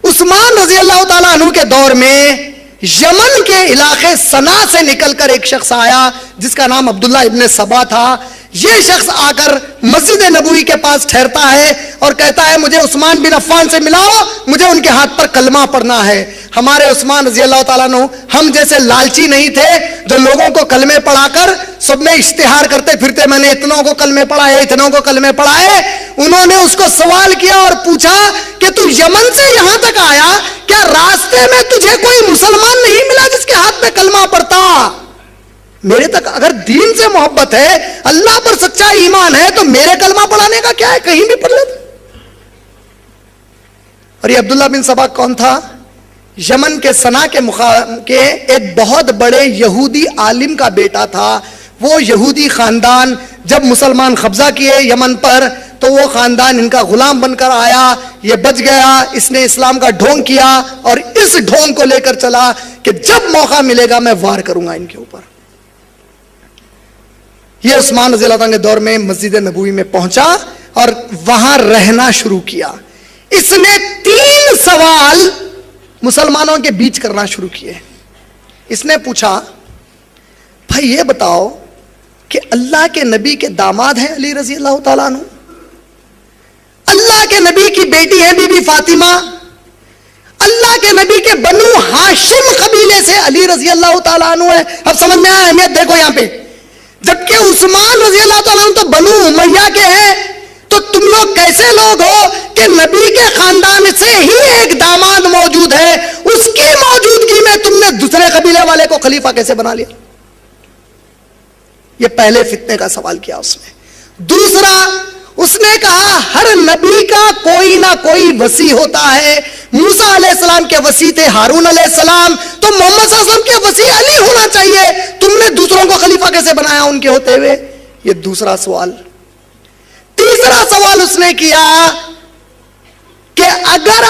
عثمان رضی اللہ تعالیٰ عنہ کے دور میں یمن کے علاقے سنا سے نکل کر ایک شخص آیا جس کا نام عبداللہ ابن سبا تھا. یہ شخص آ کر مسجد نبوی کے پاس ٹھہرتا ہے اور کہتا ہے مجھے عثمان بن عفان سے ملاؤ, مجھے ان کے ہاتھ پر کلمہ پڑھنا ہے. ہمارے عثمان رضی اللہ تعالیٰ عنہ ہم جیسے لالچی نہیں تھے جو لوگوں کو کلمے پڑھا کر سب میں اشتہار کرتے پھرتے میں نے اتنوں کو کلمے پڑھائے, اتنوں کو کلمے پڑھائے. انہوں نے اس کو سوال کیا اور پوچھا کہ تو یمن سے یہاں تک آیا, کیا راستے میں تجھے کوئی مسلمان نہیں ملا جس کے ہاتھ میں کلمہ پڑھتا؟ میرے تک اگر دین سے محبت ہے, اللہ پر سچا ایمان ہے, تو میرے کلمہ پڑھانے کا کیا ہے, کہیں بھی پڑھ لیتے. اور یہ عبداللہ بن سبا کون تھا؟ یمن کے سنا کے ایک بہت بڑے یہودی عالم کا بیٹا تھا. وہ یہودی خاندان جب مسلمان قبضہ کیے یمن پر تو وہ خاندان ان کا غلام بن کر آیا. یہ بچ گیا, اس نے اسلام کا ڈھونگ کیا اور اس ڈھونگ کو لے کر چلا کہ جب موقع ملے گا میں وار کروں گا ان کے اوپر. یہ عثمان رضی اللہ عنہ کے دور میں مسجد نبوی میں پہنچا اور وہاں رہنا شروع کیا. اس نے 3 سوال مسلمانوں کے بیچ کرنا شروع کیے. اس نے پوچھا بھائی یہ بتاؤ کہ اللہ کے نبی کے داماد ہیں علی رضی اللہ تعالیٰ عنہ, اللہ کے نبی کی بیٹی ہے بی بی فاطمہ, اللہ کے نبی کے بنو ہاشم قبیلے سے علی رضی اللہ تعالیٰ عنہ ہے. اب سمجھ میں آیا اہمیت دیکھو یہاں پہ. جبکہ عثمان رضی اللہ تعالیٰ عنہ تو بنو امیہ کے ہیں, تو تم لوگ کیسے لوگ ہو کہ نبی کے خاندان سے ہی ایک داماد موجود ہے, اس کی موجودگی میں تم نے دوسرے قبیلے والے کو خلیفہ کیسے بنا لیا؟ یہ پہلے فتنے کا سوال کیا اس نے. دوسرا اس نے کہا ہر نبی کا کوئی نہ کوئی وصی ہوتا ہے. موسیٰ علیہ السلام کے وصی تھے ہارون علیہ السلام, تو محمد صلی اللہ علیہ وسلم کے وصی علی ہونا چاہیے, تم نے دوسروں کو خلیفہ کیسے بنایا ان کے ہوتے ہوئے؟ یہ دوسرا سوال. تیسرا سوال اس نے کیا کہ اگر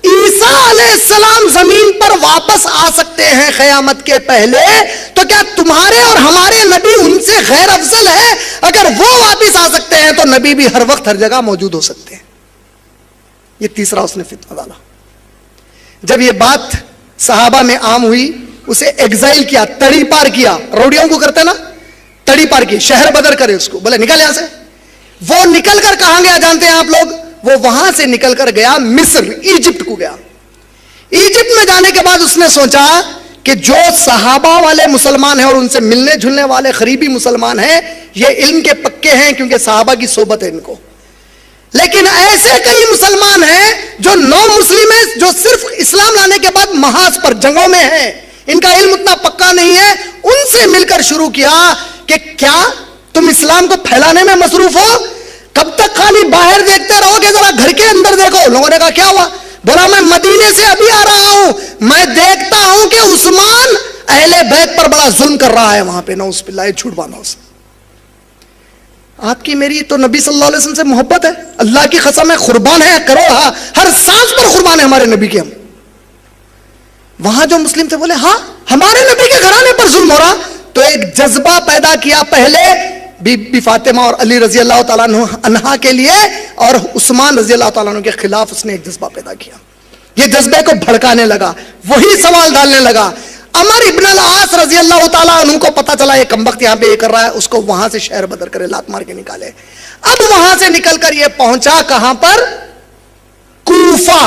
عیسیٰ علیہ السلام زمین پر واپس آ سکتے ہیں قیامت کے پہلے, تو کیا تمہارے اور ہمارے نبی ان سے غیر افضل ہے؟ اگر وہ واپس آ سکتے ہیں تو نبی بھی ہر وقت ہر جگہ موجود ہو سکتے ہیں. یہ تیسرا اس نے فتنہ ڈالا. جب یہ بات صحابہ میں عام ہوئی, اسے ایگزائل کیا, تڑی پار کیا. روڑیوں کو کرتے نا, تڑی پار کی, شہر بدر کرے اس کو, بولے نکل یہاں سے. وہ نکل کر کہاں گیا جانتے ہیں آپ لوگ؟ وہ وہاں سے نکل کر گیا مصر, ایجپٹ کو گیا. ایجپٹ میں جانے کے بعد اس نے سوچا کہ جو صحابہ والے مسلمان ہیں اور ان سے ملنے جھلنے والے قریبی مسلمان ہیں, یہ علم کے پکے ہیں کیونکہ صحابہ کی صحبت ہے ان کو. لیکن ایسے کئی مسلمان ہیں جو نو مسلم ہیں, جو صرف اسلام لانے کے بعد محاذ پر جنگوں میں ہیں, ان کا علم اتنا پکا نہیں ہے. ان سے مل کر شروع کیا کہ کیا تم اسلام کو پھیلانے میں مصروف ہو؟ کب تک خالی باہر دیکھتے رہو گے, ذرا گھر کے اندر دیکھو. لوگوں نے کہا کیا ہوا؟ بولا میں مدینے سے ابھی آ رہا ہوں, میں دیکھتا ہوں کہ عثمان اہل بیت پر بڑا ظلم کر رہا ہے وہاں پہ. نعوذ باللہ, یہ جھوٹ باندھا اس نے. آپ کی میری تو نبی صلی اللہ علیہ وسلم سے محبت ہے, اللہ کی قسم ہے, قربان ہے کروڑ, ہر سانس پر قربان ہے ہمارے نبی کے. ہم وہاں جو مسلم تھے بولے ہاں ہمارے نبی کے گھرانے پر ظلم ہو رہا, تو ایک جذبہ پیدا کیا پہلے بی بی فاطمہ اور علی رضی اللہ تعالیٰ عنہ کے لیے, اور عثمان رضی اللہ تعالیٰ عنہ کے خلاف اس نے ایک جذبہ پیدا کیا. یہ جذبے کو بھڑکانے لگا, وہی سوال ڈالنے لگا. عمر ابن العاص رضی اللہ تعالیٰ عنہ کو پتا چلا یہ کمبخت یہاں پہ یہ کر رہا ہے, اس کو وہاں سے شہر بدر کرے, لات مار کے نکالے. اب وہاں سے نکل کر یہ پہنچا کہاں پر؟ کوفہ.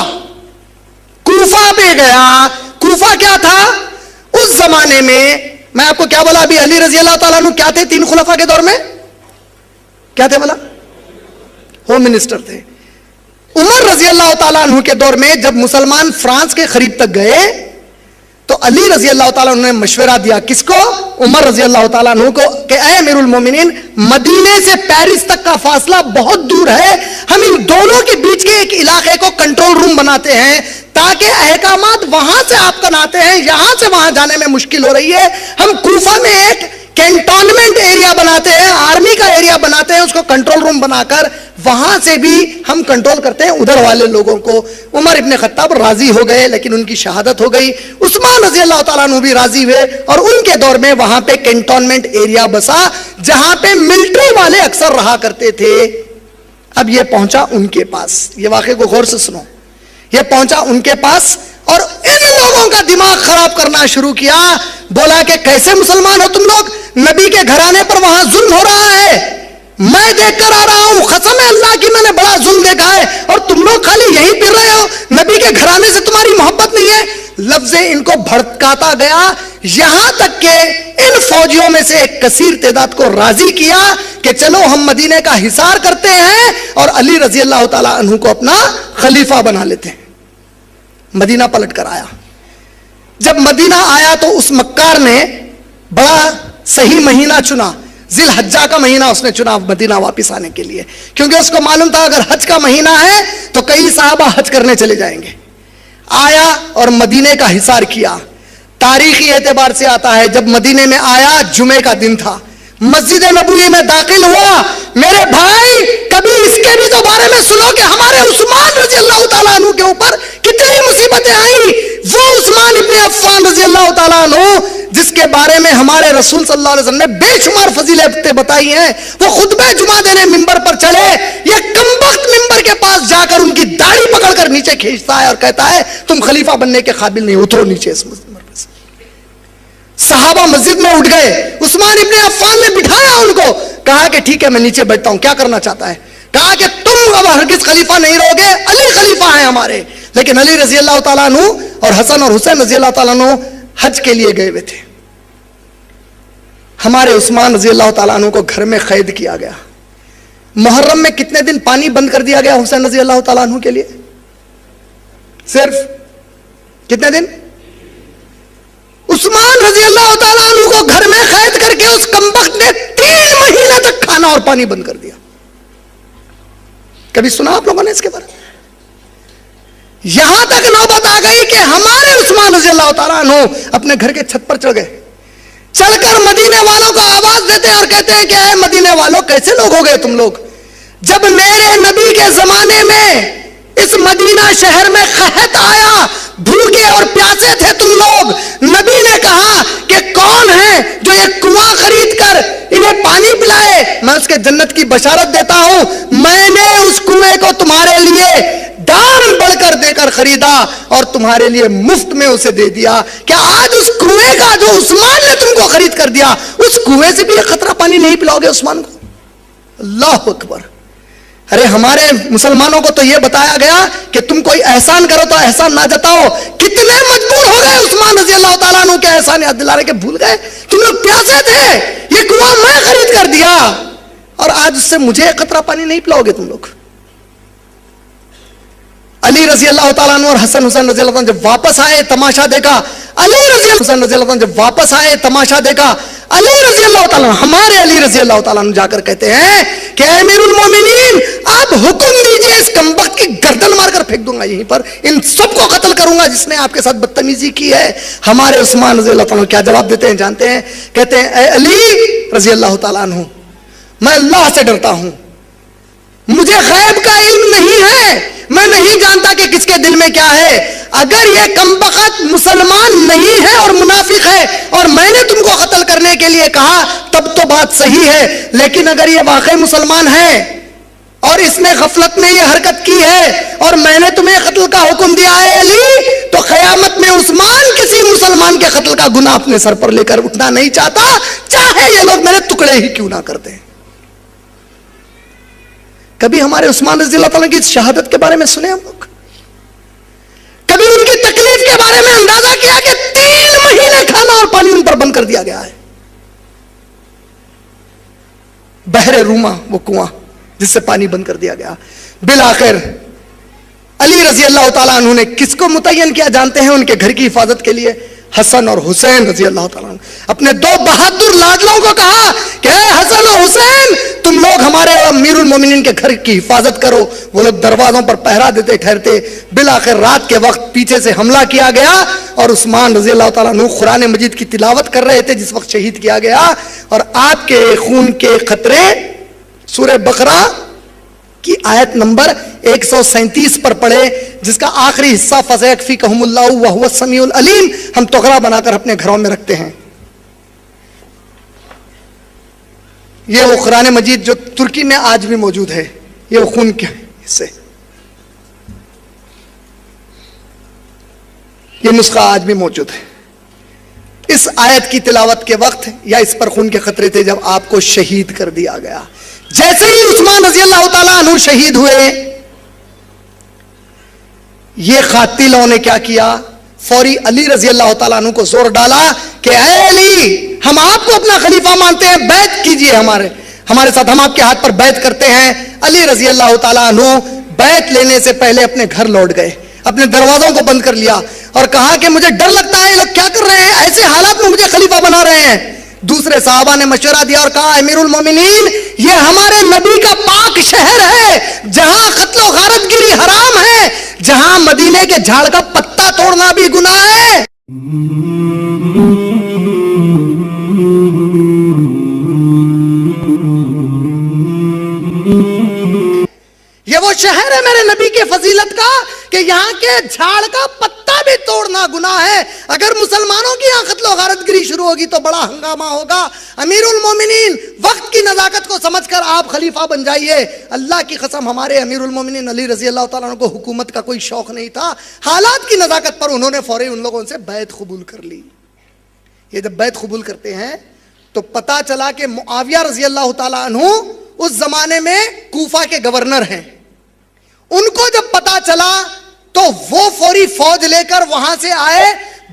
کوفہ پہ گیا. کوفہ کیا تھا اس زمانے میں؟ میں آپ کو کیا بولا ابھی, علی رضی اللہ تعالیٰ عنہ کیا تھے 3 خلفاء کے دور میں؟ کیا تھے بولا؟ ہوم منسٹر تھے. عمر رضی اللہ تعالیٰ عنہ کے دور میں جب مسلمان فرانس کے قریب تک گئے تو علی رضی اللہ تعالیٰ عنہ نے مشورہ دیا, کس کو؟ عمر رضی اللہ تعالیٰ عنہ کو, کہ اے امیر المومنین, مدینے سے پیرس تک کا فاصلہ بہت دور ہے, ہم ان دونوں کے بیچ کے ایک علاقے کو کنٹرول روم بناتے ہیں تاکہ احکامات وہاں سے آپ کناتے ہیں, یہاں سے وہاں جانے میں مشکل ہو رہی ہے. ہم کوفہ میں ایک کینٹونمنٹ ایریا بناتے ہیں, آرمی کا ایریا بناتے ہیں, اس کو کنٹرول روم بنا کر وہاں سے بھی ہم کنٹرول کرتے ہیں ادھر والے لوگوں کو. عمر ابن خطاب راضی ہو گئے لیکن ان کی شہادت ہو گئی. عثمان رضی اللہ تعالیٰ عنہ بھی راضی ہوئے اور ان کے دور میں وہاں پہ کینٹونمنٹ ایریا بسا جہاں پہ ملٹری والے اکثر رہا کرتے تھے. اب یہ پہنچا ان کے پاس, یہ واقعے کو غور سے سنو, یہ پہنچا ان کے پاس اور ان لوگوں کا دماغ خراب کرنا شروع کیا. بولا کہ کیسے مسلمان ہو تم لوگ, نبی کے گھرانے پر وہاں ظلم ہو رہا ہے, میں دیکھ کر آ رہا ہوں, قسم ہے اللہ کی میں نے بڑا ظلم دیکھا ہے, اور تم لوگ خالی یہی پھر رہے ہو, نبی کے گھرانے سے تمہاری محبت نہیں ہے. لفظ ان کو بھڑکاتا گیا یہاں تک کہ ان فوجیوں میں سے ایک کثیر تعداد کو راضی کیا کہ چلو ہم مدینے کا حصار کرتے ہیں اور علی رضی اللہ تعالی عنہ کو اپنا خلیفہ بنا لیتے ہیں. مدینہ پلٹ کر آیا. جب مدینہ آیا تو اس مکار نے بڑا صحیح مہینہ چنا, ذی الحجہ کا مہینہ اس نے چنا مدینہ واپس آنے کے لیے, کیونکہ اس کو معلوم تھا اگر حج کا مہینہ ہے تو کئی صحابہ حج کرنے چلے جائیں گے. آیا اور مدینے کا حصار کیا. تاریخی اعتبار سے آتا ہے جب مدینے میں آیا جمعے کا دن تھا, مسجد نبوی میں داخل ہوا. میرے بھائی کبھی اس کے بھی تو بارے میں سنو کہ ہمارے عثمان رضی اللہ تعالیٰ عنہ کے اوپر کتنی مصیبتیں آئیں. وہ عثمان ابن عفان رضی اللہ تعالیٰ عنہ جس کے بارے میں ہمارے رسول صلی اللہ علیہ وسلم نے بے شمار فضیلتیں بتائی ہیں, وہ خطبہ جمعہ دینے منبر پر چلے, یہ کمبخت منبر کے پاس جا کر ان کی داڑھی پکڑ کر نیچے کھینچتا ہے اور کہتا ہے تم خلیفہ بننے کے قابل نہیں, اترو نیچے اس منبر پر سے. صحابہ مسجد میں اٹھ گئے, عثمان ابن عفان نے بٹھایا ان کو, کہا کہ ٹھیک ہے میں نیچے بیٹھتا ہوں, کیا کرنا چاہتا ہے؟ کہا کہ تم اب ہرگز خلیفہ نہیں رہو گے, علی خلیفہ ہیں ہمارے. لیکن علی رضی اللہ تعالیٰ عنہ اور حسن اور حسین رضی اللہ تعالیٰ عنہ حج کے لیے گئے ہوئے تھے. ہمارے عثمان رضی اللہ تعالیٰ عنہ کو گھر میں قید کیا گیا. محرم میں کتنے دن پانی بند کر دیا گیا حسین رضی اللہ تعالیٰ عنہ کے لیے؟ صرف کتنے دن؟ عثمان رضی اللہ تعالیٰ عنہ کو گھر میں قید کر کے اس کمبخت نے 3 مہینے تک کھانا اور پانی بند کر دیا. کبھی سنا آپ لوگوں نے اس کے بارے میں؟ یہاں تک نوبت آ گئی کہ ہمارے عثمان رضی اللہ تعالیٰ عنہ اپنے گھر کے چھت پر چڑھ گئے, چل کر مدینے والوں کو آواز دیتے ہیں اور کہتے ہیں کہ اے مدینے والوں کیسے لوگ ہو گئے تم لوگ, جب میرے نبی کے زمانے میں اس مدینہ شہر میں قحط آیا, بھوکے اور پیاسے تھے تم لوگ, نبی نے کہا کہ کون ہے جو یہ کنواں خرید کر انہیں پانی پلائے, میں اس کے جنت کی بشارت دیتا ہوں, میں نے اس کنویں کو تمہارے لیے دام بڑھ کر دے کر خریدا اور تمہارے لیے مفت میں اسے دے دیا. کیا آج اس کنویں کا جو عثمان نے تم کو خرید کر دیا, اس کنویں سے بھی ایک قطرہ پانی نہیں پلاؤ گے عثمان کو؟ اللہ اکبر. ارے ہمارے مسلمانوں کو تو یہ بتایا گیا کہ تم کوئی احسان کرو تو احسان نہ جتاؤ. کتنے مجبور ہو گئے عثمان رضی اللہ تعالیٰ عنہ کے احسان یاد دلانے کے, بھول گئے تم لوگ پیاسے تھے, یہ کنواں میں خرید کر دیا اور آج اس سے مجھے ایک قطرہ پانی نہیں پلاؤ گے تم لوگ. علی رضی اللہ تعالیٰ عنہ اور حسن حسین رضی اللہ عنہ جب واپس آئے تماشا دیکھا, علی رضی اللہ رضی اللہ عنہ جب واپس آئے تماشا دیکھا, علی رضی اللہ تعالیٰ ہمارے علی رضی اللہ تعالیٰ عنہ جا کر کہتے ہیں کہ اے امیر المومنین آپ حکم دیجئے, اس کمبخت کی گردن مار کر پھینک دوں گا یہیں پر, ان سب کو قتل کروں گا جس نے آپ کے ساتھ بدتمیزی کی ہے. ہمارے عثمان رضی اللہ تعالیٰ کیا جواب دیتے ہیں جانتے ہیں؟ کہتے ہیں اے علی رضی اللہ تعالیٰ عنہ میں اللہ سے ڈرتا ہوں, مجھے غیب کا علم نہیں ہے, میں نہیں جانتا کہ کس کے دل میں کیا ہے. اگر یہ کمبخت مسلمان نہیں ہے اور منافق ہے اور میں نے تم کو قتل کرنے کے لیے کہا تب تو بات صحیح ہے, لیکن اگر یہ واقعی مسلمان ہے اور اس نے غفلت میں یہ حرکت کی ہے اور میں نے تمہیں قتل کا حکم دیا ہے علی, تو قیامت میں عثمان کسی مسلمان کے قتل کا گناہ اپنے سر پر لے کر اٹھنا نہیں چاہتا, چاہے یہ لوگ میرے ٹکڑے ہی کیوں نہ کر دیں. کبھی ہمارے عثمان رضی اللہ تعالیٰ کی شہادت کے بارے میں سنے ہم لوگ؟ کبھی ان کی تکلیف کے بارے میں اندازہ کیا کہ 3 مہینے کھانا اور پانی ان پر بند کر دیا گیا ہے؟ بحر روما وہ کنواں جس سے پانی بند کر دیا گیا. بالآخر علی رضی اللہ تعالیٰ عنہ نے کس کو متعین کیا جانتے ہیں ان کے گھر کی حفاظت کے لیے؟ حسن اور حسین رضی اللہ تعالیٰ عنہ، اپنے دو بہادر لاڈلوں کو کہا کہ اے حسن اور حسین، تم لوگ ہمارے امیر المومنین کے گھر کی حفاظت کرو۔ وہ لوگ دروازوں پر پہرا دیتے ٹھہرتے۔ بالآخر رات کے وقت پیچھے سے حملہ کیا گیا اور عثمان رضی اللہ تعالیٰ عنہ قرآن مجید کی تلاوت کر رہے تھے جس وقت شہید کیا گیا، اور آپ کے خون کے خطرے سورہ بقرہ کی آیت نمبر 137 پر پڑھے، جس کا آخری حصہ فَسَيَكْفِيكَهُمُ اللَّهُ وَهُوَ السَّمِيعُ الْعَلِيمُ، ہم ٹکڑا بنا کر اپنے گھروں میں رکھتے ہیں۔ یہ وہ قرآن مجید جو ترکی میں آج بھی موجود ہے، یہ وہ خون کے حصے، یہ نسخہ آج بھی موجود ہے۔ اس آیت کی تلاوت کے وقت یا اس پر خون کے خطرے تھے جب آپ کو شہید کر دیا گیا۔ جیسے ہی عثمان رضی اللہ تعالیٰ عنہ شہید ہوئے، یہ قاتلوں نے کیا کیا؟ فوری علی رضی اللہ تعالیٰ عنہ کو زور ڈالا کہ اے علی، ہم آپ کو اپنا خلیفہ مانتے ہیں، بیعت کیجئے ہمارے ساتھ، ہم آپ کے ہاتھ پر بیعت کرتے ہیں۔ علی رضی اللہ تعالیٰ عنہ بیعت لینے سے پہلے اپنے گھر لوٹ گئے، اپنے دروازوں کو بند کر لیا اور کہا کہ مجھے ڈر لگتا ہے، یہ لوگ کیا کر رہے ہیں، ایسے حالات میں مجھے خلیفہ بنا رہے ہیں۔ دوسرے صحابہ نے مشورہ دیا اور کہا امیر المومنین، یہ ہمارے نبی کا پاک شہر ہے جہاں قتل و غارت گری حرام ہے، جہاں مدینے کے جھاڑ کا پتا توڑنا بھی گناہ ہے۔ یہ وہ شہر ہے میرے نبی کے فضیلت کا کہ یہاں کے جھاڑ کا پتا بھی توڑنا گناہ ہے۔ اگر مسلمانوں کی یہاں قتل و غارت گری شروع ہوگی تو بڑا ہنگامہ ہوگا۔ امیر المومنین، وقت کی نزاکت کو سمجھ کر آپ خلیفہ بن جائیے۔ اللہ کی قسم، ہمارے امیر المومنین علی رضی اللہ تعالیٰ عنہ کو حکومت کا کوئی شوق نہیں تھا، حالات کی نزاکت پر انہوں نے فوری ان لوگوں سے بیعت قبول کر لی۔ یہ جب بیعت قبول کرتے ہیں تو پتا چلا کہ معاویہ رضی اللہ تعالیٰ عنہ اس زمانے میں کوفہ کے گورنر ہیں۔ ان کو جب پتا چلا تو وہ فوری فوج لے کر وہاں سے آئے،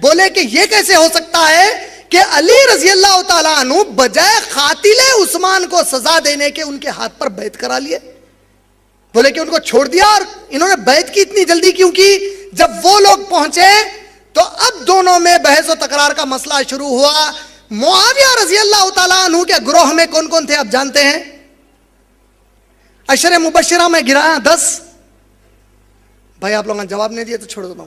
بولے کہ یہ کیسے ہو سکتا ہے کہ علی رضی اللہ تعالیٰ عنہ بجائے قاتل عثمان کو سزا دینے کے ان کے ہاتھ پر بیعت کرا لیے۔ بولے کہ ان کو چھوڑ دیا، اور انہوں نے بیعت کی اتنی جلدی کیوں کی؟ جب وہ لوگ پہنچے تو اب دونوں میں بحث و تکرار کا مسئلہ شروع ہوا۔ معاویہ رضی اللہ تعالیٰ عنہ کے گروہ میں کون کون تھے آپ جانتے ہیں؟ عشر مبشرہ میں گرایا 10۔ بھائی آپ لوگوں نے جواب نہیں دیا تو چھوڑ دو۔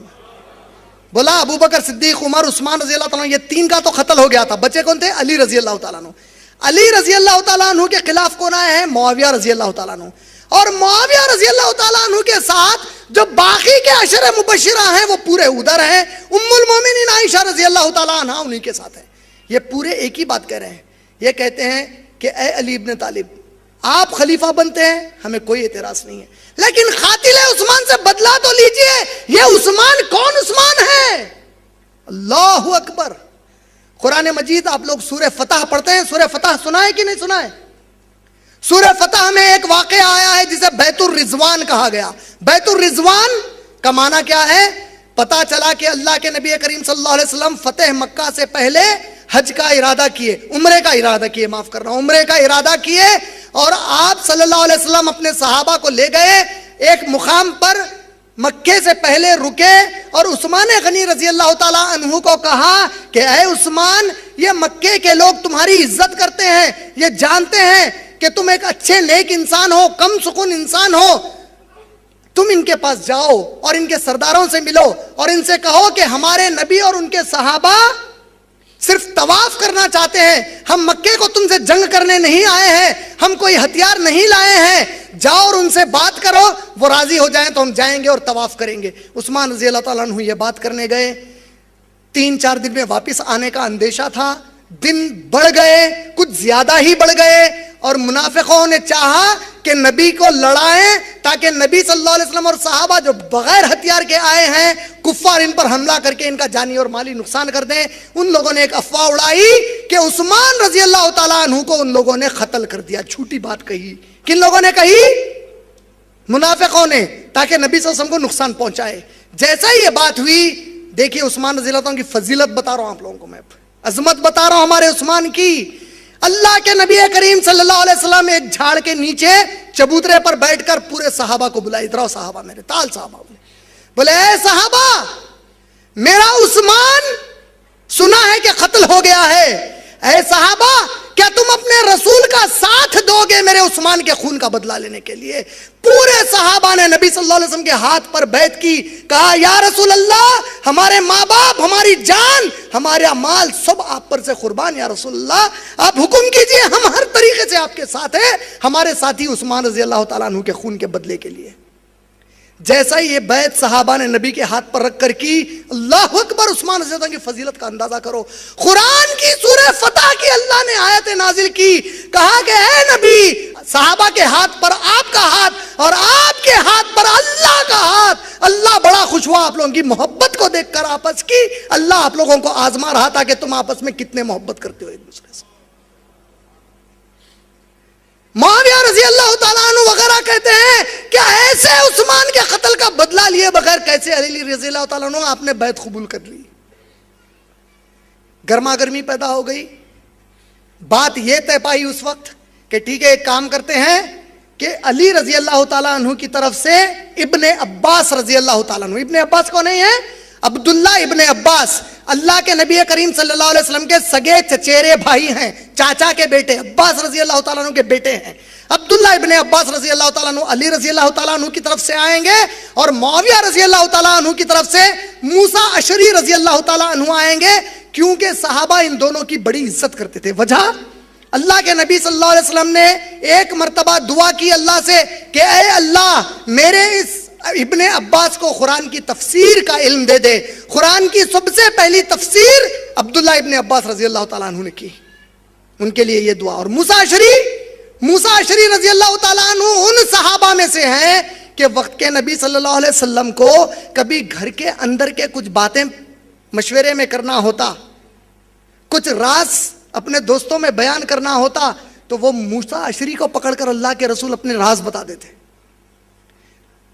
بولا ابو بکر صدیق، عمر، عثمان رضی اللہ تعالیٰ عنہ، یہ تین کا تو قتل ہو گیا تھا، بچے کون تھے؟ علی رضی اللہ تعالیٰ عنہ۔ علی رضی اللہ تعالیٰ عنہ کے خلاف کون آئے ہیں؟ معاویہ رضی اللہ تعالیٰ عنہ۔ اور معاویہ رضی اللہ تعالیٰ عنہ کے ساتھ جو باقی کے عشر مبشرہ ہیں وہ پورے ادھر ہیں، ام المومنین عائشہ رضی اللہ تعالیٰ عنہ انہی کے ساتھ ہیں۔ یہ پورے ایک ہی بات کہہ رہے ہیں، یہ کہتے ہیں کہ اے علی ابن طالب، آپ خلیفہ بنتے ہیں، ہمیں کوئی اعتراض نہیں ہے، لیکن قاتل عثمان سے بدلہ تو لیجئے۔ یہ عثمان کون عثمان ہے؟ اللہ اکبر۔ قرآن مجید آپ لوگ سورہ فتح پڑھتے ہیں، سورہ فتح سنا ہے کہ نہیں سنا ہے؟ سورہ فتح میں ایک واقعہ آیا ہے جسے بیت الرضوان کہا گیا۔ بیت الرضوان کا معنی کیا ہے؟ پتا چلا کہ اللہ کے نبی کریم صلی اللہ علیہ وسلم فتح مکہ سے پہلے حج کا ارادہ کیے، عمرے کا ارادہ کیے، معاف کرنا، عمرے کا ارادہ کیے، اور آپ صلی اللہ علیہ وسلم اپنے صحابہ کو لے گئے ایک مقام پر، مکے سے پہلے رکے، اور عثمان غنی رضی اللہ تعالیٰ عنہ کو کہا کہ اے عثمان، یہ مکے کے لوگ تمہاری عزت کرتے ہیں، یہ جانتے ہیں کہ تم ایک اچھے نیک انسان ہو، کم سکون انسان ہو، تم ان کے پاس جاؤ اور ان کے سرداروں سے ملو اور ان سے کہو کہ ہمارے نبی اور ان کے صحابہ صرف طواف کرنا چاہتے ہیں، ہم مکے کو تم سے جنگ کرنے نہیں آئے ہیں، ہم کوئی ہتھیار نہیں لائے ہیں، جاؤ اور ان سے بات کرو، وہ راضی ہو جائیں تو ہم جائیں گے اور طواف کریں گے۔ عثمان رضی اللہ تعالیٰ عنہ یہ بات کرنے گئے، 3-4 دن میں واپس آنے کا اندیشہ تھا، دن بڑھ گئے، کچھ زیادہ ہی بڑھ گئے، اور منافقوں نے چاہا کہ نبی کو لڑائیں تاکہ نبی صلی اللہ علیہ وسلم اور صحابہ جو بغیر ہتھیار کے آئے ہیں، کفار ان پر حملہ کر کے ان کا جانی اور مالی نقصان کر دیں۔ ان لوگوں نے ایک افواہ اڑائی کہ عثمان رضی اللہ تعالیٰ عنہ کو ان لوگوں نے قتل کر دیا۔ جھوٹی بات کہی۔ کن لوگوں نے کہی؟ منافقوں نے، تاکہ نبی صلی اللہ علیہ وسلم کو نقصان پہنچائے۔ جیسا ہی یہ بات ہوئی، دیکھیے عثمان رضی اللہ عنہ کی فضیلت بتا رہا ہوں آپ لوگوں کو، میں عظمت بتا رہا ہوں ہمارے عثمان کی۔ اللہ کے نبی کریم صلی اللہ علیہ وسلم ایک جھاڑ کے نیچے چبوترے پر بیٹھ کر پورے صحابہ کو بلائے، ادھر آؤ صحابہ میرے، تال صحابہ، بولے اے صحابہ، میرا عثمان سنا ہے کہ قتل ہو گیا ہے. اے صحابہ کیا تم اپنے رسول کا ساتھ دو گے میرے عثمان کے خون کا بدلہ لینے کے لیے؟ پورے صحابہ نے نبی صلی اللہ علیہ وسلم کے ہاتھ پر بیعت کی. کہا یا رسول اللہ ہمارے ماں باپ، ہماری جان، ہمارا مال سب آپ پر سے قربان. یا رسول اللہ آپ حکم کیجئے، ہم ہر طریقے سے آپ کے ساتھ ہیں. ہمارے ساتھی عثمان رضی اللہ تعالیٰ عنہ کے خون کے بدلے کے لیے. جیسا ہی یہ بیعت صحابہ نے نبی کے ہاتھ پر رکھ کر کی، اللہ اکبر، عثمان رضی اللہ عنہ کی فضیلت کا اندازہ کرو. قرآن کی سورہ فتح کی اللہ نے آیت نازل کی. کہا کہ اے نبی، صحابہ کے ہاتھ پر آپ کا ہاتھ اور آپ کے ہاتھ پر اللہ کا ہاتھ. اللہ بڑا خوش ہوا آپ لوگوں کی محبت کو دیکھ کر آپس کی. اللہ آپ لوگوں کو آزما رہا تھا کہ تم آپس میں کتنے محبت کرتے ہو ایک دوسرے سے. معاویہ رضی اللہ تعالیٰ عنہ وغیرہ کہتے ہیں کہ ایسے عثمان کے قتل کا بدلہ لیے بغیر کیسے علی رضی اللہ تعالیٰ عنہ آپ نے بیعت قبول کر لی؟ گرما گرمی پیدا ہو گئی. بات یہ طے پائی اس وقت کہ ٹھیک ہے ایک کام کرتے ہیں کہ علی رضی اللہ تعالیٰ عنہ کی طرف سے ابن عباس رضی اللہ تعالیٰ عنہ، ابن عباس کون ہے؟ عبداللہ ابن عباس، اللہ کے نبی کریم صلی اللہ علیہ وسلم کے سگے چچیرے بھائی ہیں، چاچا کے بیٹے، عباس رضی اللہ تعالیٰ عنہ کے بیٹے ہیں. عبداللہ ابن عباس رضی اللہ تعالیٰ عنہ علی رضی اللہ تعالیٰ عنہ کی طرف سے آئیں گے، اور معاویہ رضی اللہ تعالیٰ عنہ کی طرف سے موسیٰ اشعری رضی اللہ تعالیٰ عنہ آئیں گے. کیونکہ صحابہ ان دونوں کی بڑی عزت کرتے تھے. وجہ اللہ کے نبی صلی اللہ علیہ وسلم نے ایک مرتبہ دعا کی اللہ سے کہ اے اللہ میرے اس ابن عباس کو قرآن کی تفسیر کا علم دے دے. قرآن کی سب سے پہلی تفسیر عبداللہ ابن عباس رضی اللہ تعالیٰ عنہ نے کی، ان کے لیے یہ دعا. اور موسیٰ اشعری رضی اللہ تعالیٰ عنہ ان صحابہ میں سے ہیں کہ وقت کے نبی صلی اللہ علیہ وسلم کو کبھی گھر کے اندر کے کچھ باتیں مشورے میں کرنا ہوتا، کچھ راز اپنے دوستوں میں بیان کرنا ہوتا، تو وہ موسیٰ اشعری کو پکڑ کر اللہ کے رسول اپنے راز بتا دیتے.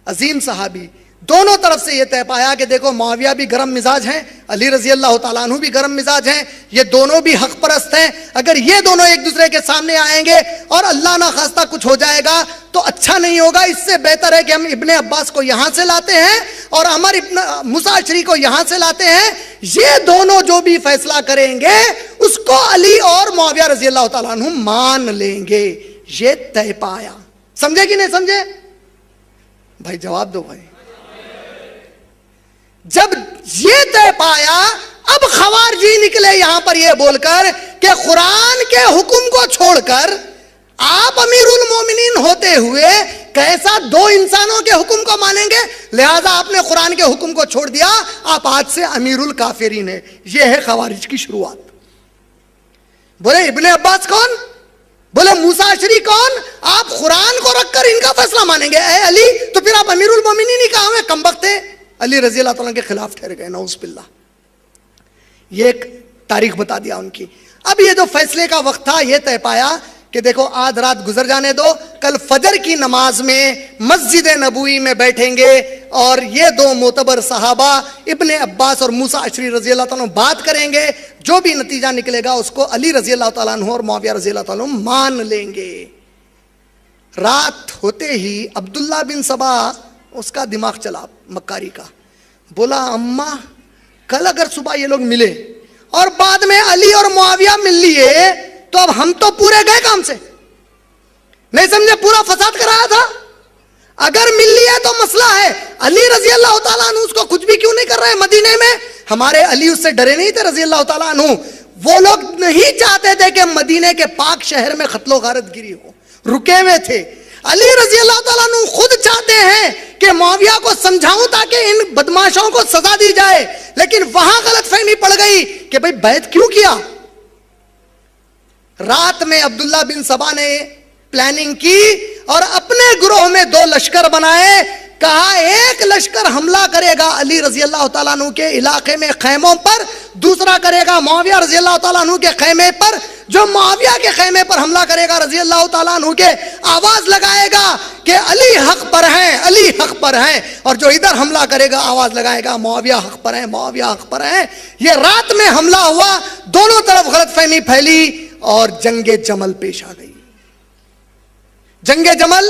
عظیم صحابی. دونوں طرف سے یہ طے پایا کہ دیکھو معاویہ بھی گرم مزاج ہیں، علی رضی اللہ تعالیٰ عنہ بھی گرم مزاج ہیں، یہ دونوں بھی حق پرست ہیں. اگر یہ دونوں ایک دوسرے کے سامنے آئیں گے اور اللہ نہ خواستہ کچھ ہو جائے گا تو اچھا نہیں ہوگا. اس سے بہتر ہے کہ ہم ابن عباس کو یہاں سے لاتے ہیں اور ہمارے موسیٰ اشعری کو یہاں سے لاتے ہیں. یہ دونوں جو بھی فیصلہ کریں گے اس کو علی اور معاویہ رضی اللہ تعالیٰ عنہ مان لیں گے. یہ طے پایا. سمجھے کہ نہیں سمجھے بھائی؟ جواب دو بھائی. جب یہ طے پایا اب خوارجی نکلے یہاں پر یہ بول کر کہ قرآن کے حکم کو چھوڑ کر آپ امیر المومنین ہوتے ہوئے کیسا دو انسانوں کے حکم کو مانیں گے؟ لہذا آپ نے قرآن کے حکم کو چھوڑ دیا، آپ آج سے امیر الکافرین ہیں. یہ ہے خوارج کی شروعات. بولے ابن عباس کون؟ بولے موسیٰ اشعری کون؟ آپ قرآن کو رکھ کر ان کا فیصلہ مانیں گے. اے علی تو پھر آپ امیر المومنین ہی کہاں ہوئے؟ کمبخت ہے. علی رضی اللہ تعالیٰ کے خلاف ٹھہر گئے، نعوذ باللہ. یہ ایک تاریخ بتا دیا ان کی. اب یہ جو فیصلے کا وقت تھا یہ طے پایا کہ دیکھو آدھ رات گزر جانے دو، کل فجر کی نماز میں مسجد نبوی میں بیٹھیں گے اور یہ دو معتبر صحابہ ابن عباس اور موسیٰ اشعری رضی اللہ تعالیٰ عنہ بات کریں گے. جو بھی نتیجہ نکلے گا اس کو علی رضی اللہ تعالیٰ عنہ اور معاویہ رضی اللہ تعالیٰ عنہ مان لیں گے. رات ہوتے ہی عبداللہ بن سبا اس کا دماغ چلا مکاری کا. بولا اماں کل اگر صبح یہ لوگ ملے اور بعد میں علی اور معاویہ مل لیے تو اب ہم تو پورے گئے کام سے. نہیں سمجھے؟ پورا فساد کرایا تھا. اگر مل لیے تو مسئلہ ہے. علی رضی اللہ تعالیٰ عنہ اس کو کچھ بھی کیوں نہیں کر رہے مدینے میں؟ ہمارے علی اس سے ڈرے نہیں تھے رضی اللہ تعالیٰ عنہ. وہ لوگ نہیں چاہتے تھے کہ مدینے کے پاک شہر میں قتل و غارت گیری ہو، رکے ہوئے تھے. علی رضی اللہ تعالیٰ عنہ خود چاہتے ہیں کہ معاویہ کو سمجھاؤں تاکہ ان بدماشوں کو سزا دی جائے، لیکن وہاں غلط فہمی پڑ گئی کہ بھئی بیعت کیوں کیا. رات میں عبداللہ بن سبا نے پلاننگ کی اور اپنے گروہ میں دو لشکر بنائے. کہا ایک لشکر حملہ کرے گا علی رضی اللہ تعالیٰ عنہ کے علاقے میں خیموں پر، دوسرا کرے گا معاویہ رضی اللہ تعالیٰ عنہ کے خیمے پر. جو معاویہ کے خیمے پر حملہ کرے گا رضی اللہ تعالیٰ عنہ کے آواز لگائے گا کہ علی حق پر ہیں، علی حق پر ہیں، اور جو ادھر حملہ کرے گا آواز لگائے گا معاویہ حق پر ہیں، معاویہ حق پر ہیں. یہ رات میں حملہ ہوا، دونوں طرف غلط فہمی پھیلی اور جنگ جمل پیش آ گئی. جنگ جمل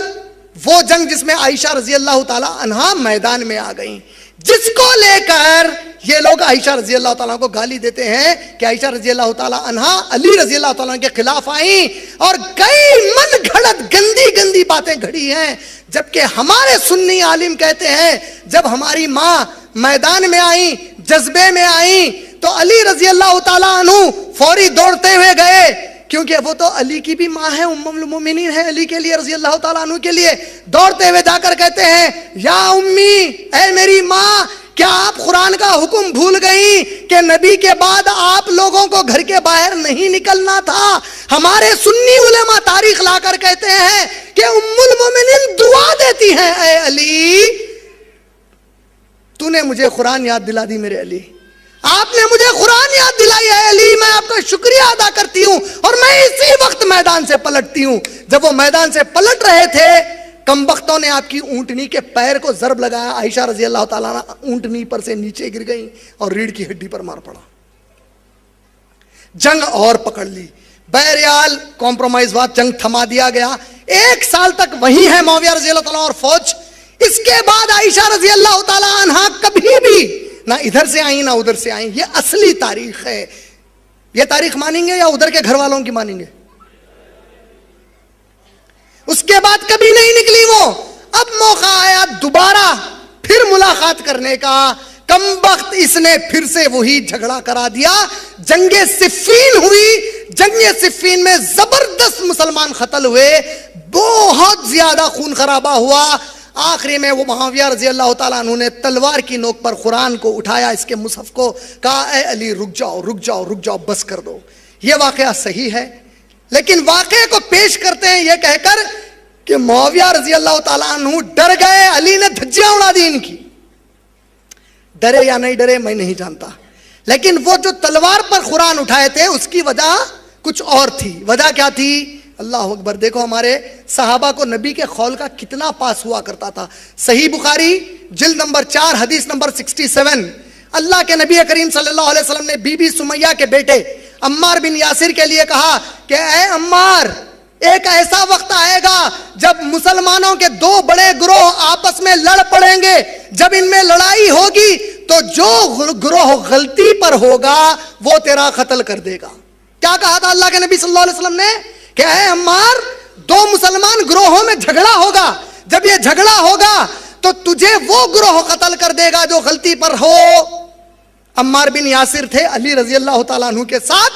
وہ جنگ جس میں عائشہ رضی اللہ تعالی عنہا میدان میں آ گئیں، جس کو لے کر یہ لوگ عائشہ رضی اللہ تعالیٰ کو گالی دیتے ہیں کہ عائشہ رضی اللہ تعالیٰ عنہا علی رضی اللہ تعالیٰ کے خلاف آئیں اور کئی من گھڑت گندی گندی باتیں گھڑی ہیں، جبکہ ہمارے سنی عالم کہتے ہیں جب ہماری ماں میدان میں آئیں، جذبے میں آئیں، تو علی رضی اللہ تعالیٰ عنہ فوری دوڑتے ہوئے گئے، کیونکہ وہ تو علی کی بھی ماں ہے، ام المومنین ہے علی کے لیے رضی اللہ تعالیٰ عنہ کے لیے، دوڑتے ہوئے جا کر کہتے ہیں یا امی، اے میری ماں، کیا آپ قرآن کا حکم بھول گئیں کہ نبی کے بعد آپ لوگوں کو گھر کے باہر نہیں نکلنا تھا؟ ہمارے سنی علماء تاریخ لا کر کہتے ہیں کہ ام المومنین دعا دیتی ہیں، اے علی تو نے مجھے قرآن یاد دلا دی، میرے علی آپ نے مجھے قرآن یاد دلائی ہے علی، میں آپ کا شکریہ ادا کرتی ہوں، اور میں اسی وقت میدان سے پلٹتی ہوں۔ جب وہ میدان سے پلٹ رہے تھے، کم بختوں نے آپ کی اونٹنی کے پیر کو ضرب لگایا، عائشہ رضی اللہ تعالیٰ عنہ اونٹنی پر سے نیچے گر گئیں اور ریڑھ کی ہڈی پر مار پڑا۔ جنگ اور پکڑ لی، بہرحال کمپرومائز ہوا، جنگ تھما دیا گیا، 1 سال تک وہی ہے معاویہ رضی اللہ تعالیٰ اور فوج۔ اس کے بعد عائشہ رضی اللہ تعالیٰ عنہ کبھی بھی نہ ادھر سے آئیں نہ ادھر سے آئیں۔ یہ اصلی تاریخ ہے۔ یہ تاریخ مانیں گے یا ادھر کے گھر والوں کی مانیں گے؟ اس کے بعد کبھی نہیں نکلی وہ۔ اب موقع آیا دوبارہ پھر ملاقات کرنے کا، کم وقت اس نے پھر سے وہی جھگڑا کرا دیا۔ جنگ صفین ہوئی، جنگ صفین میں زبردست مسلمان قتل ہوئے، بہت زیادہ خون خرابہ ہوا۔ آخری میں وہ معاویہ رضی اللہ تعالیٰ عنہ نے تلوار کی نوک پر قرآن کو اٹھایا، اس کے مصحف کو، کہا اے علی رک جاؤ رک جاؤ رک جاؤ، بس کر دو۔ یہ واقعہ صحیح ہے، لیکن واقعے کو پیش کرتے ہیں یہ کہہ کر کہ معاویہ رضی اللہ تعالیٰ عنہ ڈر گئے، علی نے دھجیاں اڑا دی ان کی۔ ڈرے یا نہیں ڈرے میں نہیں جانتا، لیکن وہ جو تلوار پر قرآن اٹھائے تھے اس کی وجہ کچھ اور تھی۔ وجہ کیا تھی؟ اللہ اکبر، دیکھو ہمارے صحابہ کو نبی کے قول کا کتنا پاس ہوا کرتا تھا۔ صحیح بخاری جلد نمبر 4 حدیث نمبر 67، اللہ کے نبی کریم صلی اللہ علیہ وسلم نے بی بی سمیہ کے بیٹے عمار بن یاسر کے لیے کہا کہ اے عمار، ایک ایسا وقت آئے گا جب مسلمانوں کے 2 بڑے گروہ آپس میں لڑ پڑیں گے، جب ان میں لڑائی ہوگی تو جو گروہ غلطی پر ہوگا وہ تیرا قتل کر دے گا۔ کیا کہا تھا اللہ کے نبی صلی اللہ علیہ وسلم نے کہ اے عمار، 2 مسلمان گروہوں میں جھگڑا ہوگا، جب یہ جھگڑا ہوگا تو تجھے وہ گروہ قتل کر دے گا جو غلطی پر ہو۔ عمار بن یاسر تھے علی رضی اللہ تعالیٰ عنہ کے ساتھ،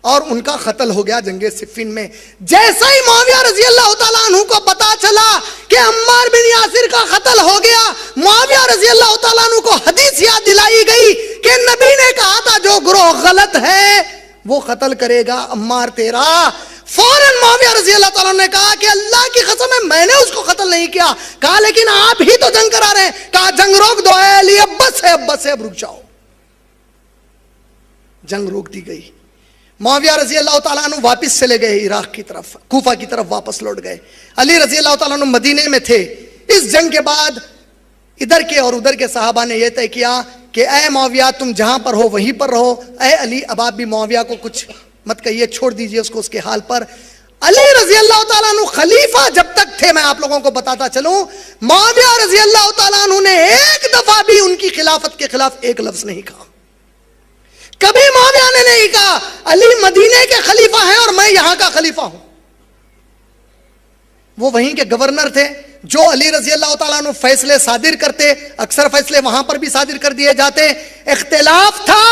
اور ان کا قتل ہو گیا جنگ صفین میں۔ جیسا ہی معاویہ رضی اللہ تعالیٰ عنہ کو پتا چلا کہ عمار بن یاسر کا قتل ہو گیا، معاویہ رضی اللہ تعالیٰ عنہ کو حدیث یاد دلائی گئی کہ نبی نے کہا تھا جو گروہ غلط ہے وہ قتل کرے گا عمار تیرا۔ فوراً معاویہ رضی اللہ تعالیٰ نے کہا کہ اللہ کی قسم ہے میں نے اس کو قتل نہیں کیا۔ کہا لیکن آپ ہی تو جنگ کرا رہے ہیں۔ کہا جنگ روک دو اے علی، اب بس ہے اب رک جاؤ۔ جنگ روک دی گئی۔ معاویہ رضی اللہ تعالیٰ عنہ واپس چلے گئے عراق کی طرف، کوفہ کی طرف واپس لوٹ گئے۔ علی رضی اللہ تعالیٰ عنہ مدینے میں تھے۔ اس جنگ کے بعد ادھر کے اور ادھر کے صحابہ نے یہ طے کیا کہ اے معاویہ تم جہاں پر ہو وہیں پر رہو، اے علی اب آپ بھی معاویہ کو کچھ مت کہیے، چھوڑ دیجئے اس کو اس کے حال پر۔ علی رضی اللہ تعالیٰ عنہ خلیفہ جب تک تھے، میں آپ لوگوں کو بتاتا چلوں، معاویہ رضی اللہ تعالیٰ عنہ نے ایک دفعہ بھی ان کی خلافت کے خلاف ایک لفظ نہیں کہا۔ کبھی معاویہ نے نہیں کہا علی مدینے کے خلیفہ ہیں اور میں یہاں کا خلیفہ ہوں۔ وہ وہیں کے گورنر تھے، جو علی رضی اللہ تعالیٰ عنہ فیصلے صادر کرتے، اکثر فیصلے وہاں پر بھی صادر کر دیے جاتے۔ اختلاف تھا،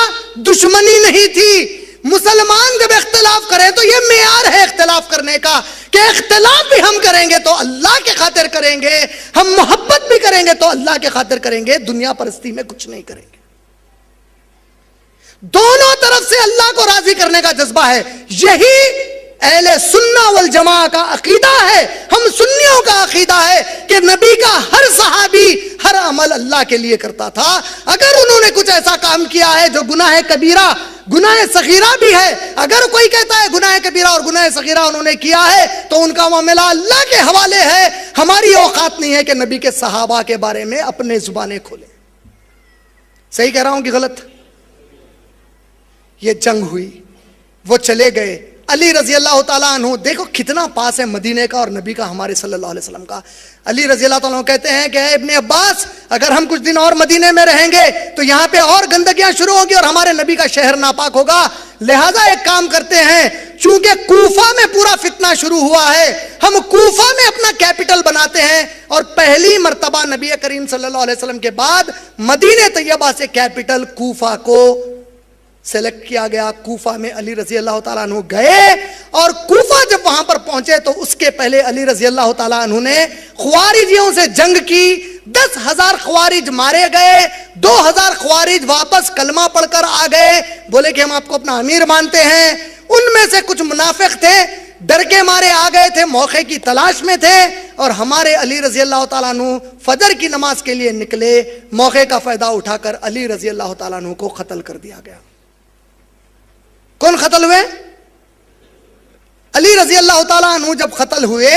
دشمنی نہیں تھی۔ مسلمان جب اختلاف کریں تو یہ معیار ہے اختلاف کرنے کا کہ اختلاف بھی ہم کریں گے تو اللہ کے خاطر کریں گے، ہم محبت بھی کریں گے تو اللہ کے خاطر کریں گے، دنیا پرستی میں کچھ نہیں کریں گے۔ دونوں طرف سے اللہ کو راضی کرنے کا جذبہ ہے، یہی اہل سنہ والجماعہ کا عقیدہ ہے۔ ہم سنیوں کا عقیدہ ہے کہ نبی کا ہر صحابی ہر عمل اللہ کے لیے کرتا تھا۔ اگر انہوں نے کچھ ایسا کام کیا ہے جو گناہ کبیرہ، گناہ صغیرہ بھی ہے، اگر کوئی کہتا ہے گناہ کبیرہ اور گناہ صغیرہ انہوں نے کیا ہے تو ان کا معاملہ اللہ کے حوالے ہے۔ ہماری اوقات نہیں ہے کہ نبی کے صحابہ کے بارے میں اپنے زبانیں کھولیں۔ صحیح کہہ رہا ہوں کہ غلط؟ یہ جنگ ہوئی، وہ چلے گئے، علی رضی اللہ تعالیٰ عنہ، دیکھو کتنا پاس ہے مدینے کا اور نبی کا ہمارے صلی اللہ علیہ وسلم کا. علی رضی اللہ تعالیٰ عنہ کہتے ہیں کہ اے ابن عباس، اگر ہم کچھ دن اور مدینے میں رہیں گے تو یہاں پہ اور گندگیاں شروع ہوں گی اور ہمارے نبی کا شہر ناپاک ہوگا. لہٰذا ایک کام کرتے ہیں، چونکہ کوفہ میں پورا فتنہ شروع ہوا ہے، ہم کوفہ میں اپنا کیپٹل بناتے ہیں. اور پہلی مرتبہ نبی کریم صلی اللہ علیہ وسلم کے بعد مدینہ طیبہ سے کیپٹل کوفہ کو سلیکٹ کیا گیا. کوفہ میں علی رضی اللہ تعالیٰ عنہ گئے اور کوفہ جب وہاں پر پہنچے تو اس کے پہلے علی رضی اللہ تعالیٰ عنہ نے خوارجیوں سے جنگ کی. 10,000 خوارج مارے گئے، 2,000 خوارج واپس کلمہ پڑھ کر آ گئے، بولے کہ ہم آپ کو اپنا امیر مانتے ہیں. ان میں سے کچھ منافق تھے، ڈر کے مارے آ گئے تھے، موقع کی تلاش میں تھے، اور ہمارے علی رضی اللہ تعالیٰ عنہ فجر کی نماز کے لیے نکلے. موقع کا فائدہ اٹھا کر علی رضی اللہ تعالیٰ عنہ کو قتل کر دیا گیا. کون قتل ہوئے؟ علی رضی اللہ تعالیٰ عنہ جب قتل ہوئے،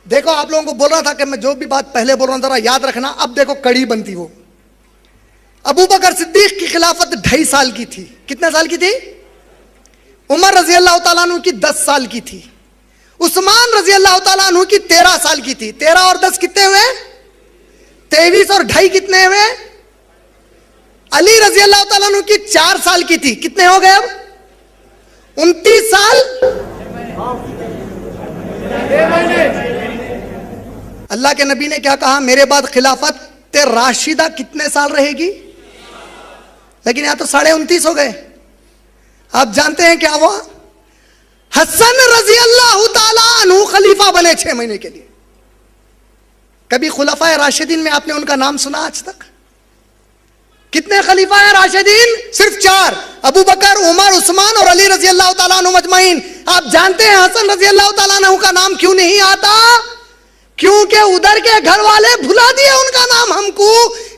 دیکھو آپ لوگوں کو بول رہا تھا کہ میں جو بھی بات پہلے بول رہا ہوں ذرا یاد رکھنا. اب دیکھو کڑی بنتی. وہ ابو بکر صدیق کی خلافت 2.5 سال کی تھی. کتنے سال کی تھی؟ عمر رضی اللہ تعالیٰ عنہ کی 10 سال کی تھی. عثمان رضی اللہ تعالیٰ عنہ کی 13 سال کی تھی. 13 اور 10 کتنے ہوئے؟ 23 اور 2.5 کتنے ہوئے؟ علی رضی اللہ تعالیٰ عنہ کی 4 سال کی تھی. کتنے ہو گئے اب؟ 29 سال. اللہ کے نبی نے کیا کہا؟ میرے بعد خلافت راشدہ کتنے سال رہے گی؟ لیکن یہاں تو 29.5 ہو گئے. آپ جانتے ہیں کیا ہوا؟ حسن رضی اللہ تعالیٰ عنہ خلیفہ بنے 6 مہینے کے لیے. کبھی خلفائے راشدین میں آپ نے ان کا نام سنا آج تک؟ کتنے خلیفہ ہیں راشدین؟ صرف 4. ابو بکر، عمر، عثمان اور علی رضی اللہ تعالیٰ عنہ مجمعین. آپ جانتے ہیں حسن رضی اللہ تعالیٰ عنہ کا نام کیوں نہیں آتا؟ کیونکہ ادھر کے گھر والے بھلا دیے ان کا نام ہم کو.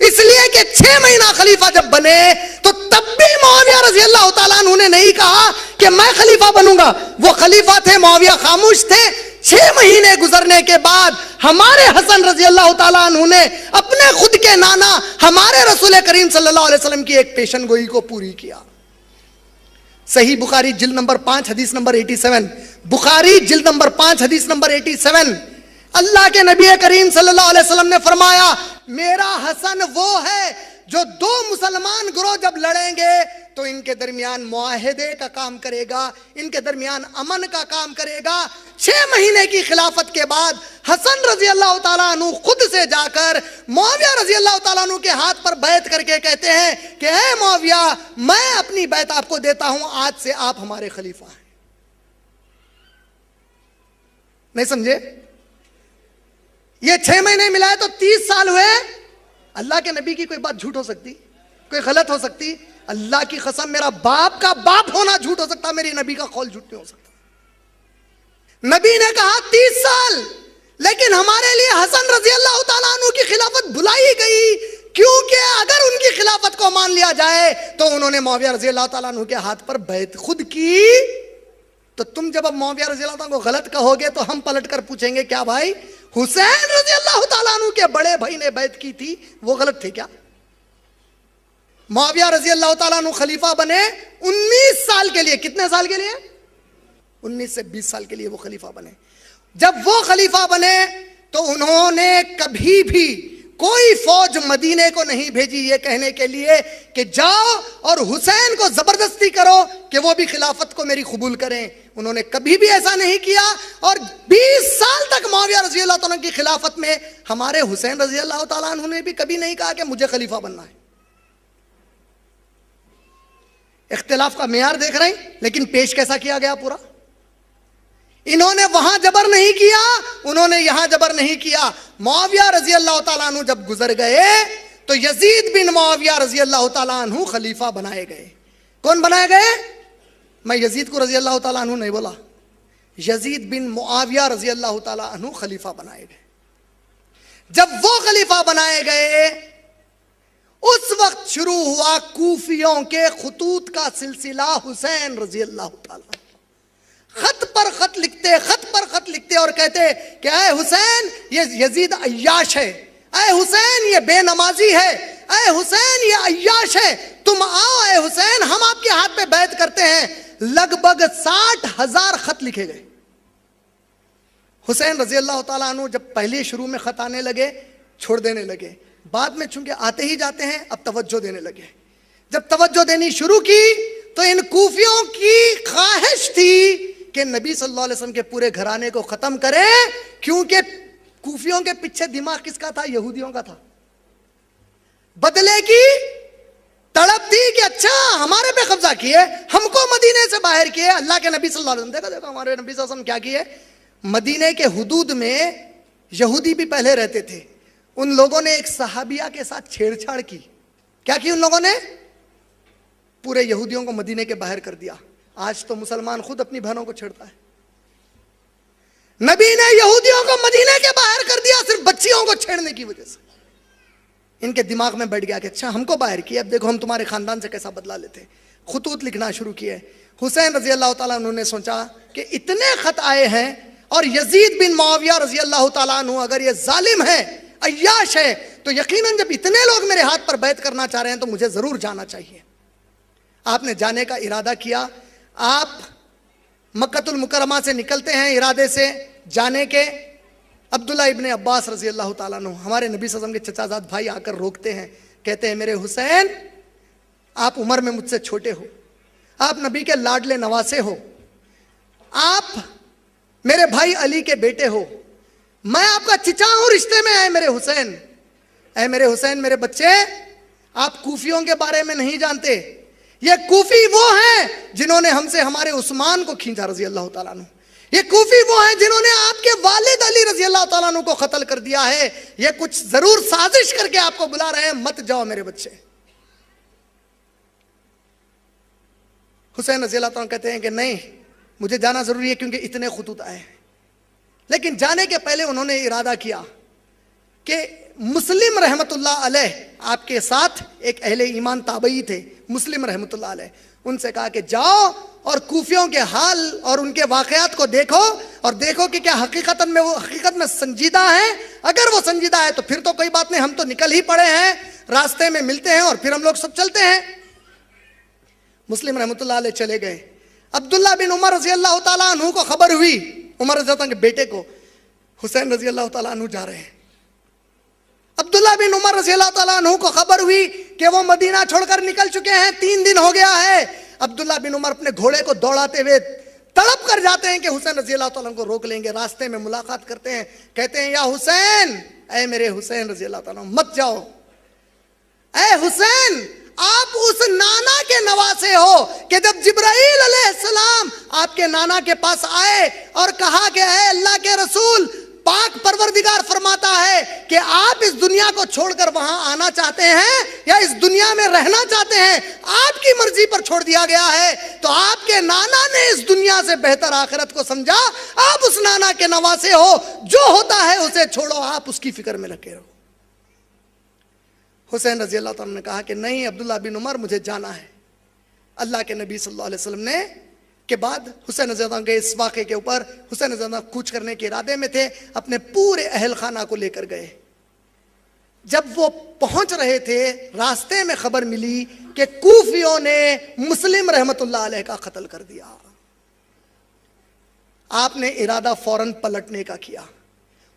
اس لیے کہ 6 مہینہ خلیفہ جب بنے تو تب بھی معاویہ رضی اللہ تعالیٰ عنہ نے نہیں کہا کہ میں خلیفہ بنوں گا. وہ خلیفہ تھے، معاویہ خاموش تھے. 6 مہینے گزرنے کے بعد ہمارے حسن رضی اللہ تعالیٰ عنہ نے اپنے خود کے نانا ہمارے رسول کریم صلی اللہ علیہ وسلم کی ایک پیشن گوئی کو پوری کیا. صحیح بخاری جلد نمبر 5 حدیث نمبر 87. بخاری جلد نمبر 5 حدیث نمبر 87. اللہ کے نبی کریم صلی اللہ علیہ وسلم نے فرمایا میرا حسن وہ ہے جو 2 مسلمان گروہ جب لڑیں گے تو ان کے درمیان معاہدے کا کام کرے گا، ان کے درمیان امن کا کام کرے گا. 6 مہینے کی خلافت کے بعد حسن رضی اللہ تعالیٰ عنہ خود سے جا کر معاویہ رضی اللہ تعالیٰ عنہ کے ہاتھ پر بیعت کر کے کہتے ہیں کہ اے معاویہ، میں اپنی بیعت آپ کو دیتا ہوں، آج سے آپ ہمارے خلیفہ ہیں. نہیں سمجھے؟ یہ 6 مہینے ملائے تو 30 سال ہوئے. اللہ کے نبی کی کوئی بات جھوٹ ہو سکتی؟ کوئی غلط ہو سکتی؟ اللہ کی قسم میرا باپ کا باپ ہونا جھوٹ ہو سکتا، میری نبی کا قول جھوٹ نہیں ہو سکتا. نبی نے کہا 30 سال، لیکن ہمارے لیے حسن رضی اللہ تعالیٰ عنہ کی خلافت بھلائی گئی، کیونکہ اگر ان کی خلافت کو مان لیا جائے تو انہوں نے معاویہ رضی اللہ تعالیٰ عنہ کے ہاتھ پر بیعت خود کی. تو تم جب اب معاویہ رضی اللہ تعالیٰ عنہ کو غلط کہو گے تو ہم پلٹ کر پوچھیں گے کیا بھائی حسین رضی اللہ تعالیٰ عنہ کے بڑے بھائی نے بیعت کی تھی، وہ غلط تھے کیا؟ معاویہ رضی اللہ تعالیٰ عنہ خلیفہ بنے 19 سال کے لیے. کتنے سال کے لیے؟ 19 سے 20 سال کے لیے وہ خلیفہ بنے. جب وہ خلیفہ بنے تو انہوں نے کبھی بھی کوئی فوج مدینے کو نہیں بھیجی یہ کہنے کے لیے کہ جاؤ اور حسین کو زبردستی کرو کہ وہ بھی خلافت کو میری قبول کریں. انہوں نے کبھی بھی ایسا نہیں کیا. اور 20 سال تک معاویہ رضی اللہ تعالیٰ کی خلافت میں ہمارے حسین رضی اللہ تعالیٰ عنہ نے بھی کبھی نہیں کہا کہ مجھے خلیفہ بننا ہے. اختلاف کا معیار دیکھ رہے ہیں، لیکن پیش کیسا کیا گیا پورا. انہوں نے وہاں جبر نہیں کیا، انہوں نے یہاں جبر نہیں کیا. معاویہ رضی اللہ تعالیٰ عنہ جب گزر گئے تو یزید بن معاویہ رضی اللہ تعالیٰ عنہ خلیفہ بنائے گئے. کون بنائے گئے؟ میں یزید کو رضی اللہ تعالیٰ عنہ نہیں بولا، یزید بن معاویہ رضی اللہ تعالیٰ عنہ خلیفہ بنائے گئے. جب وہ خلیفہ بنائے گئے اس وقت شروع ہوا کوفیوں کے خطوط کا سلسلہ. حسین رضی اللہ تعالیٰ خط پر خط لکھتے، خط پر خط لکھتے اور کہتے کہ اے حسین یہ یزید عیاش ہے، اے حسین یہ بے نمازی ہے، اے حسین یہ عیاش ہے، تم آؤ اے حسین ہم آپ کے ہاتھ پہ بیعت کرتے ہیں. لگ بھگ 60,000 خط لکھے گئے. حسین رضی اللہ تعالیٰ عنہ جب پہلے شروع میں خط آنے لگے چھوڑ دینے لگے, بعد میں چونکہ آتے ہی جاتے ہیں اب توجہ دینے لگے. جب توجہ دینی شروع کی تو ان کوفیوں کی خواہش تھی کہ نبی صلی اللہ علیہ وسلم کے پورے گھرانے کو ختم کرے, کیونکہ کوفیوں کے پیچھے دماغ کس کا تھا؟ یہودیوں کا تھا. بدلے کی تڑپ تھی کہ اچھا ہمارے پہ قبضہ کیے, ہم کو مدینے سے باہر کیے. اللہ کے نبی صلی اللہ علیہ وسلم دیکھو ہمارے نبی صلی اللہ علیہ وسلم کیا کیے. مدینے کے حدود میں یہودی بھی پہلے رہتے تھے, ان لوگوں نے ایک صحابیہ کے ساتھ چھیڑ چھاڑ کی. کیا کی ان لوگوں نے؟ پورے یہودیوں کو مدینے کے باہر کر دیا. آج تو مسلمان خود اپنی بہنوں کو چھیڑتا ہے. نبی نے یہودیوں کو مدینے کے باہر کر دیا صرف بچیوں کو چھیڑنے کی وجہ سے. ان کے دماغ میں بیٹھ گیا کہ اچھا ہم کو باہر کیا, اب دیکھو ہم تمہارے خاندان سے کیسا بدلہ لیتے. خطوط لکھنا شروع کیے. حسین رضی اللہ تعالیٰ انہوں نے سوچا کہ اتنے خط آئے ہیں اور یزید بن معاویہ رضی اللہ تعالیٰ عنہ اگر یہ ظالم ہے, عیاش ہے, تو یقیناً جب اتنے لوگ میرے ہاتھ پر بیعت کرنا چاہ رہے ہیں تو مجھے ضرور جانا چاہیے. آپ نے جانے کا ارادہ کیا. آپ مکۃ المکرمہ سے نکلتے ہیں ارادے سے جانے کے. عبداللہ ابن عباس رضی اللہ تعالیٰ عنہ ہمارے نبی صلی اللہ علیہ وسلم کے چچا زاد بھائی آ کر روکتے ہیں, کہتے ہیں میرے حسین آپ عمر میں مجھ سے چھوٹے ہو, آپ نبی کے لاڈلے نواسے ہو, آپ میرے بھائی علی کے بیٹے ہو, میں آپ کا چچا ہوں رشتے میں. اے میرے حسین, اے میرے حسین, میرے بچے, آپ کوفیوں کے بارے میں نہیں جانتے. یہ کوفی وہ ہیں جنہوں نے ہم سے ہمارے عثمان کو کھینچا رضی اللہ تعالیٰ عنہ. یہ کوفی وہ ہیں جنہوں نے آپ کے والد علی رضی اللہ تعالیٰ عنہ کو قتل کر دیا ہے. یہ کچھ ضرور سازش کر کے آپ کو بلا رہے ہیں, مت جاؤ میرے بچے. حسین رضی اللہ تعالیٰ عنہ کہتے ہیں کہ نہیں, مجھے جانا ضروری ہے کیونکہ اتنے خطوط آئے ہیں. لیکن جانے کے پہلے انہوں نے ارادہ کیا کہ مسلم رحمت اللہ علیہ آپ کے ساتھ ایک اہل ایمان تابعی تھے, مسلم رحمت اللہ علیہ, ان سے کہا کہ جاؤ اور کوفیوں کے حال اور ان کے واقعات کو دیکھو اور دیکھو کہ کیا حقیقت میں سنجیدہ ہیں. اگر وہ سنجیدہ ہے تو پھر تو کوئی بات نہیں, ہم تو نکل ہی پڑے ہیں, راستے میں ملتے ہیں اور پھر ہم لوگ سب چلتے ہیں. مسلم رحمت اللہ علیہ چلے گئے. عبداللہ بن عمر رضی اللہ تعالیٰ عنہ کو خبر ہوئی, عمر رضی اللہ عنہ کے بیٹے کو, حسین رضی اللہ تعالیٰ عنہ جا رہے ہیں. عبداللہ بن عمر رضی اللہ تعالیٰ عنہ کو خبر ہوئی کہ وہ مدینہ چھوڑ کر نکل چکے ہیں, 3 دن ہو گیا ہے. عبداللہ بن عمر اپنے گھوڑے کو دوڑاتے ہوئے تڑپ کر جاتے ہیں کہ حسین رضی اللہ تعالیٰ عنہ کو روک لیں گے. راستے میں ملاقات کرتے ہیں, کہتے ہیں یا حسین, اے میرے حسین رضی اللہ تعالیٰ عنہ, مت جاؤ. اے حسین, آپ اس نانا کے نواسے ہو کہ جب جبرائیل علیہ السلام آپ کے نانا کے پاس آئے اور کہا کہ اے اللہ کے رسول, پاک پروردگار فرماتا ہے کہ آپ اس دنیا کو چھوڑ کر وہاں آنا چاہتے ہیں یا اس دنیا میں رہنا چاہتے ہیں, آپ کی مرضی پر چھوڑ دیا گیا ہے. تو آپ کے نانا نے اس دنیا سے بہتر آخرت کو سمجھا, آپ اس نانا کے نواسے ہو, جو ہوتا ہے اسے چھوڑو, آپ اس کی فکر میں لگے رہو. حسین رضی اللہ تعالیٰ نے کہا کہ نہیں عبداللہ بن عمر, مجھے جانا ہے. اللہ کے نبی صلی اللہ علیہ وسلم نے کے بعد حسین رضی اللہ عنہ کے اس واقعے کے اوپر, حسین رضی اللہ عنہ کوچ کرنے کے ارادے میں تھے, اپنے پورے اہل خانہ کو لے کر گئے. جب وہ پہنچ رہے تھے راستے میں خبر ملی کہ کوفیوں نے مسلم رحمت اللہ علیہ کا قتل کر دیا. آپ نے ارادہ فوراً پلٹنے کا کیا.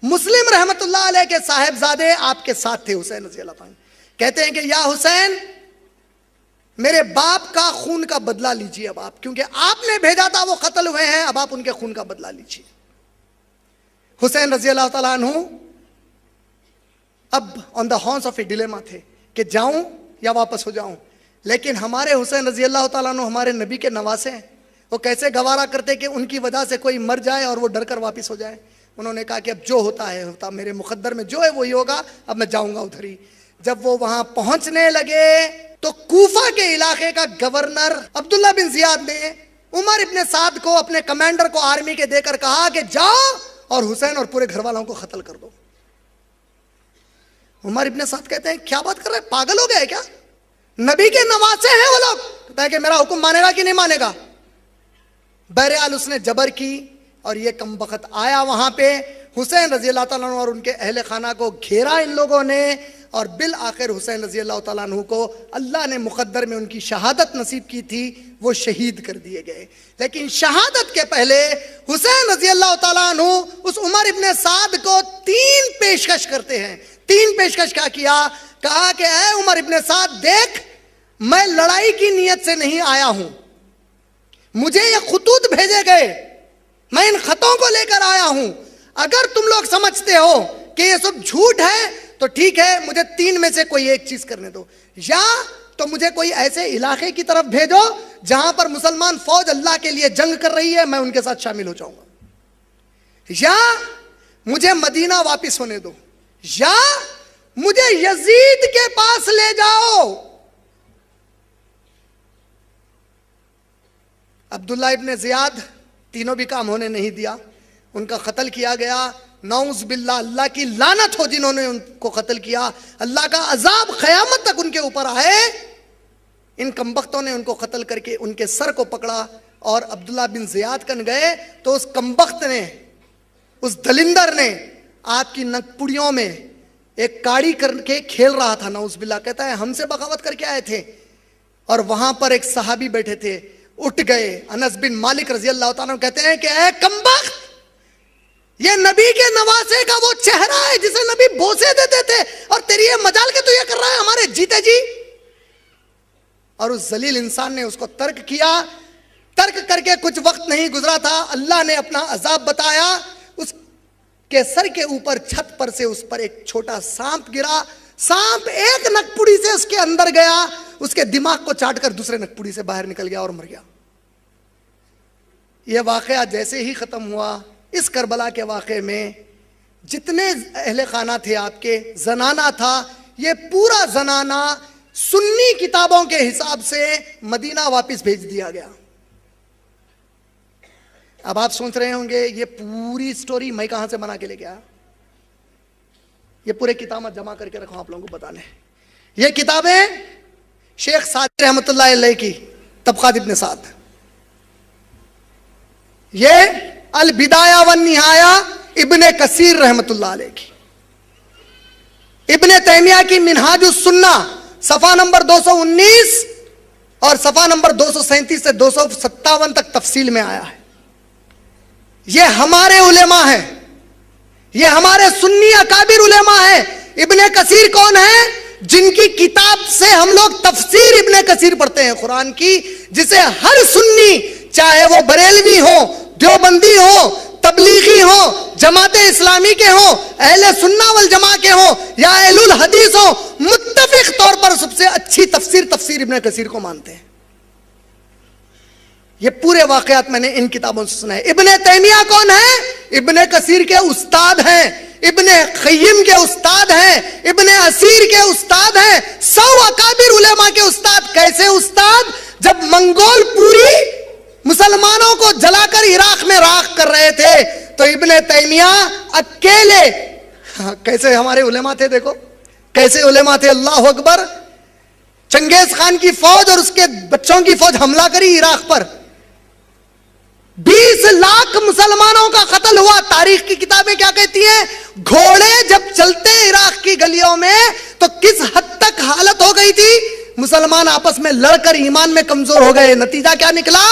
مسلم رحمت اللہ علیہ کے صاحبزادے آپ کے ساتھ تھے. حسین رضی اللہ عنہ کہتے ہیں کہ یا حسین, میرے باپ کا خون کا بدلہ لیجیے اب آپ, کیونکہ آپ نے بھیجا تھا وہ قتل ہوئے ہیں, اب آپ ان کے خون کا بدلہ لیجیے. حسین رضی اللہ تعالیٰ عنہ اب آن دا ہارنس آف اے ڈیلیما تھے کہ جاؤں یا واپس ہو جاؤں. لیکن ہمارے حسین رضی اللہ تعالیٰ عنہ ہمارے نبی کے نواسے ہیں, وہ کیسے گوارا کرتے کہ ان کی وجہ سے کوئی مر جائے اور وہ ڈر کر واپس ہو جائے. انہوں نے کہا کہ اب جو ہوتا ہے ہوتا, میرے مقدر میں جو ہے وہی ہوگا, اب میں جاؤں گا ادھر ہی. جب وہ وہاں پہنچنے لگے تو کوفہ کے علاقے کا گورنر عبداللہ بن زیاد نے عمر ابن سعد کو, اپنے کمانڈر کو آرمی کے دے کر کہا کہ جاؤ اور حسین اور پورے گھر والوں کو قتل کر دو. عمر ابن سعد کہتے ہیں کیا بات کر رہے ہیں, پاگل ہو گئے کیا, نبی کے نواسے ہیں وہ لوگ. کہتا ہے کہ میرا حکم مانے گا کہ نہیں مانے گا. بہرحال اس نے جبر کی اور یہ کمبخت آیا وہاں پہ. حسین رضی اللہ تعالیٰ عنہ اور ان کے اہل خانہ کو گھیرا ان لوگوں نے اور بالآخر حسین رضی اللہ تعالیٰ عنہ کو اللہ نے مقدر میں ان کی شہادت نصیب کی تھی، وہ شہید کر دیے گئے۔ لیکن شہادت کے پہلے حسین رضی اللہ تعالیٰ عنہ اس عمر ابن سعد کو 3 پیشکش کرتے ہیں۔ 3 پیشکش کیا؟ کہا کہ اے عمر ابن سعد، دیکھ میں لڑائی کی نیت سے نہیں آیا ہوں، مجھے یہ خطوط بھیجے گئے، میں ان خطوں کو لے کر آیا ہوں، اگر تم لوگ سمجھتے ہو کہ یہ سب جھوٹ ہے تو ٹھیک ہے، مجھے 3 میں سے کوئی ایک چیز کرنے دو، یا تو مجھے کوئی ایسے علاقے کی طرف بھیجو جہاں پر مسلمان فوج اللہ کے لیے جنگ کر رہی ہے، میں ان کے ساتھ شامل ہو جاؤں گا، یا مجھے مدینہ واپس ہونے دو، یا مجھے یزید کے پاس لے جاؤ۔ عبداللہ ابن زیاد تینوں بھی کام ہونے نہیں دیا، ان کا قتل کیا گیا۔ نعوذ باللہ، اللہ کی لعنت ہو جنہوں نے ان کو قتل کیا، اللہ کا عذاب قیامت تک ان کے اوپر آئے۔ ان کمبختوں نے ان کو قتل کر کے ان کے سر کو پکڑا اور عبداللہ بن زیاد کن گئے تو اس کمبخت نے، اس دلندر نے آپ کی نکپڑیوں میں ایک کاڑی کر کے کھیل رہا تھا، نعوذ باللہ، کہتا ہے ہم سے بغاوت کر کے آئے تھے، اور وہاں پر ایک صحابی بیٹھے تھے، اٹھ گئے۔ انس بن مالک رضی اللہ تعالیٰ عنہ کہتے ہیں کہ اے کمبخت، یہ نبی کے نواسے کا وہ چہرہ ہے جسے نبی بوسے دیتے تھے، اور تیری یہ مجال کے تو یہ کر رہا ہے ہمارے جیتے جی۔ اور اس ذلیل انسان نے اس کو ترک کیا۔ ترک کر کے کچھ وقت نہیں گزرا تھا، اللہ نے اپنا عذاب بتایا، اس کے سر کے اوپر چھت پر سے اس پر ایک چھوٹا سانپ گرا، سانپ ایک نکپڑی سے اس کے اندر گیا، اس کے دماغ کو چاٹ کر دوسرے نکپڑی سے باہر نکل گیا اور مر گیا۔ یہ واقعہ جیسے ہی ختم ہوا، اس کربلا کے واقعے میں جتنے اہل خانہ تھے آپ کے، زنانہ تھا، یہ پورا زنانہ سنی کتابوں کے حساب سے مدینہ واپس بھیج دیا گیا۔ اب آپ سوچ رہے ہوں گے یہ پوری سٹوری میں کہاں سے بنا کے لے گیا؟ یہ پورے کتابیں جمع کر کے رکھو، آپ لوگوں کو بتانے۔ یہ کتابیں شیخ سعدی رحمۃ اللہ علیہ کی طبقات ابن سعد، یہ البدایہ والنہایہ ابن کثیر رحمۃ اللہ علیہ کی، ابن تیمیہ کی منہاج السنہ صفحہ نمبر 219 اور صفحہ نمبر 237 سے 257 تک تفصیل میں آیا ہے۔ یہ ہمارے علماء ہیں، یہ ہمارے سنی اکابر علماء ہیں۔ ابن کثیر کون ہے؟ جن کی کتاب سے ہم لوگ تفسیر ابن کثیر پڑھتے ہیں قرآن کی، جسے ہر سنی، چاہے وہ بریلوی ہو، دیوبندی ہو، تبلیغی ہو، جماعت اسلامی کے ہوں، اہل سنہ والجماع کے ہوں، یا اہل الحدیث ہوں، متفق طور پر سب سے اچھی تفسیر ابن کثیر کو مانتے ہیں۔ یہ پورے واقعات میں نے ان کتابوں سے سنا ہے۔ ابن تیمیہ کون ہے؟ ابن کثیر کے استاد ہیں، ابن قیم کے استاد ہیں، ابن اسیر کے استاد ہیں، 100 اکابر علماء کے استاد۔ کیسے استاد؟ جب منگول پوری مسلمانوں کو جلا کر عراق میں راکھ کر رہے تھے تو ابن تیمیہ اکیلے، کیسے ہمارے علماء تھے، دیکھو کیسے علماء تھے، اللہ اکبر۔ چنگیز خان کی فوج اور اس کے بچوں کی فوج حملہ کری عراق پر، 20 لاکھ مسلمانوں کا قتل ہوا۔ تاریخ کی کتابیں کیا کہتی ہیں؟ گھوڑے جب چلتے عراق کی گلیوں میں تو کس حد تک حالت ہو گئی تھی، مسلمان آپس میں لڑ کر ایمان میں کمزور ہو گئے۔ نتیجہ کیا نکلا؟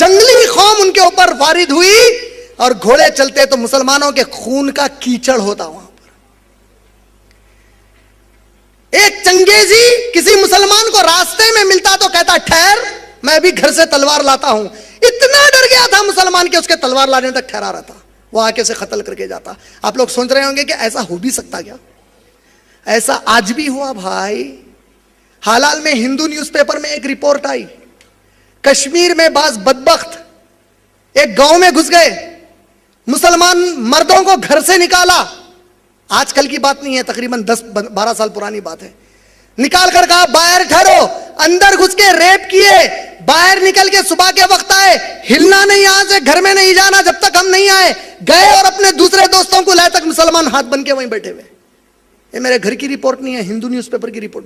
جنگلی قوم ان کے اوپر وارد ہوئی، اور گھوڑے چلتے تو مسلمانوں کے خون کا کیچڑ ہوتا وہاں پر۔ ایک چنگیزی کسی مسلمان کو راستے میں ملتا تو کہتا ٹھہر، میں ابھی گھر سے تلوار لاتا ہوں۔ اتنا ڈر گیا تھا مسلمان کہ اس کے تلوار لانے تک ٹھہرا رہا تھا، وہ آ کے اسے قتل کر کے جاتا۔ آپ لوگ سوچ رہے ہوں گے کہ ایسا ہو بھی سکتا کیا؟ ایسا آج بھی ہوا بھائی۔ حال حال میں ہندو نیوز پیپر میں ایک رپورٹ آئی، کشمیر میں بعض بدبخت ایک گاؤں میں گھس گئے، مسلمان مردوں کو گھر سے نکالا، آج کل کی بات نہیں ہے، تقریباً 10-12 سال پرانی بات ہے، نکال کر کہا باہر ٹھہرو، اندر گھس کے ریپ کیے، باہر نکل کے صبح کے وقت آئے، ہلنا نہیں یہاں سے، گھر میں نہیں جانا جب تک ہم نہیں آئے، گئے اور اپنے دوسرے دوستوں کو لائے، تک مسلمان ہاتھ بن کے وہیں بیٹھے ہوئے۔ یہ میرے گھر کی رپورٹ نہیں ہے، ہندو نیوز پیپر کی رپورٹ۔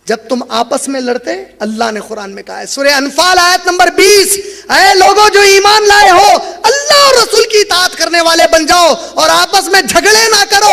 جب تم آپس میں لڑتے، اللہ نے قرآن میں کہا ہے، سورہ انفال آیت نمبر 20، اے لوگوں جو ایمان لائے ہو، اللہ اور رسول کی اطاعت کرنے والے بن جاؤ اور آپس میں جھگڑے نہ کرو،